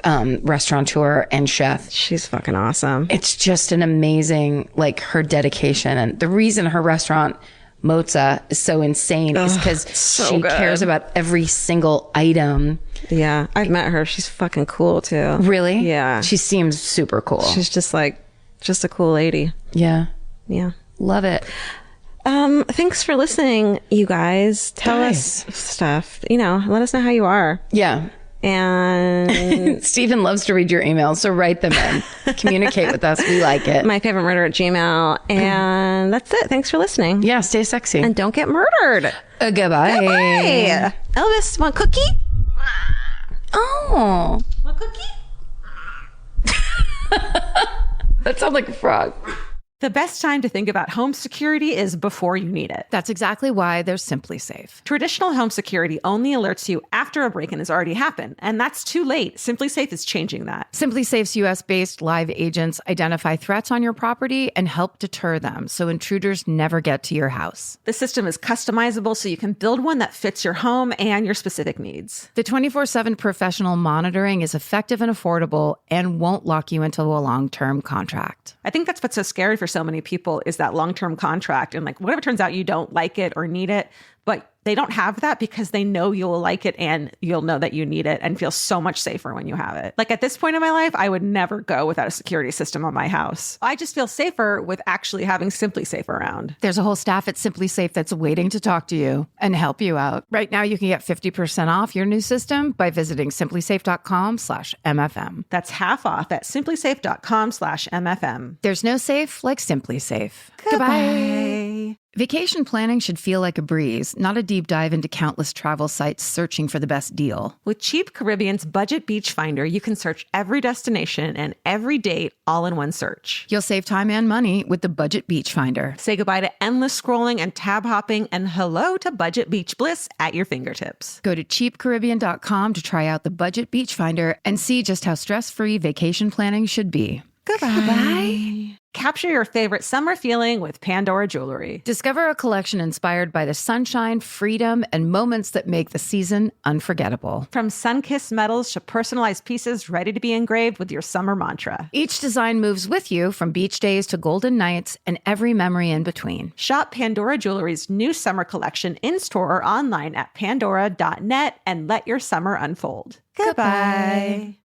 restaurateur and chef. She's fucking awesome. It's just an amazing, like, her dedication. And the reason her restaurant Mozza is so insane is because she cares about every single item. Yeah. I've met her. She's fucking cool too. Really? Yeah. She seems super cool. She's just a cool lady. Yeah. Yeah. Love it. Thanks for listening, you guys. Tell us stuff. Let us know how you are. Yeah. And Stephen loves to read your emails, so write them in. Communicate with us. We like it. My favorite murder at Gmail. And that's it. Thanks for listening. Yeah, stay sexy. And don't get murdered. Goodbye. Goodbye. Elvis, want cookie? Oh. Want cookie? That sounds like a frog. The best time to think about home security is before you need it. That's exactly why there's Simply Safe. Traditional home security only alerts you after a break-in has already happened, and that's too late. Simply Safe is changing that. Simply Safe's US-based live agents identify threats on your property and help deter them so intruders never get to your house. The system is customizable so you can build one that fits your home and your specific needs. The 24/7 professional monitoring is effective and affordable and won't lock you into a long-term contract. I think that's what's so scary for so many people is that long-term contract. And like, what if it turns out you don't like it or need it, but they don't have that because they know you'll like it and you'll know that you need it and feel so much safer when you have it. Like at this point in my life, I would never go without a security system on my house. I just feel safer with actually having Simply Safe around. There's a whole staff at Simply Safe that's waiting to talk to you and help you out. Right now, you can get 50% off your new system by visiting simplysafe.com/MFM. That's half off at simplysafe.com/MFM. There's no safe like Simply Safe. Goodbye. Vacation planning should feel like a breeze, not a deep dive into countless travel sites searching for the best deal. With Cheap Caribbean's Budget Beach Finder, you can search every destination and every date all in one search. You'll save time and money with the Budget Beach Finder. Say goodbye to endless scrolling and tab hopping and hello to Budget Beach Bliss at your fingertips. Go to cheapcaribbean.com to try out the Budget Beach Finder and see just how stress-free vacation planning should be. Goodbye. Capture your favorite summer feeling with Pandora Jewelry. Discover a collection inspired by the sunshine, freedom, and moments that make the season unforgettable. From sun-kissed metals to personalized pieces ready to be engraved with your summer mantra. Each design moves with you from beach days to golden nights and every memory in between. Shop Pandora Jewelry's new summer collection in-store or online at pandora.net and let your summer unfold. Goodbye.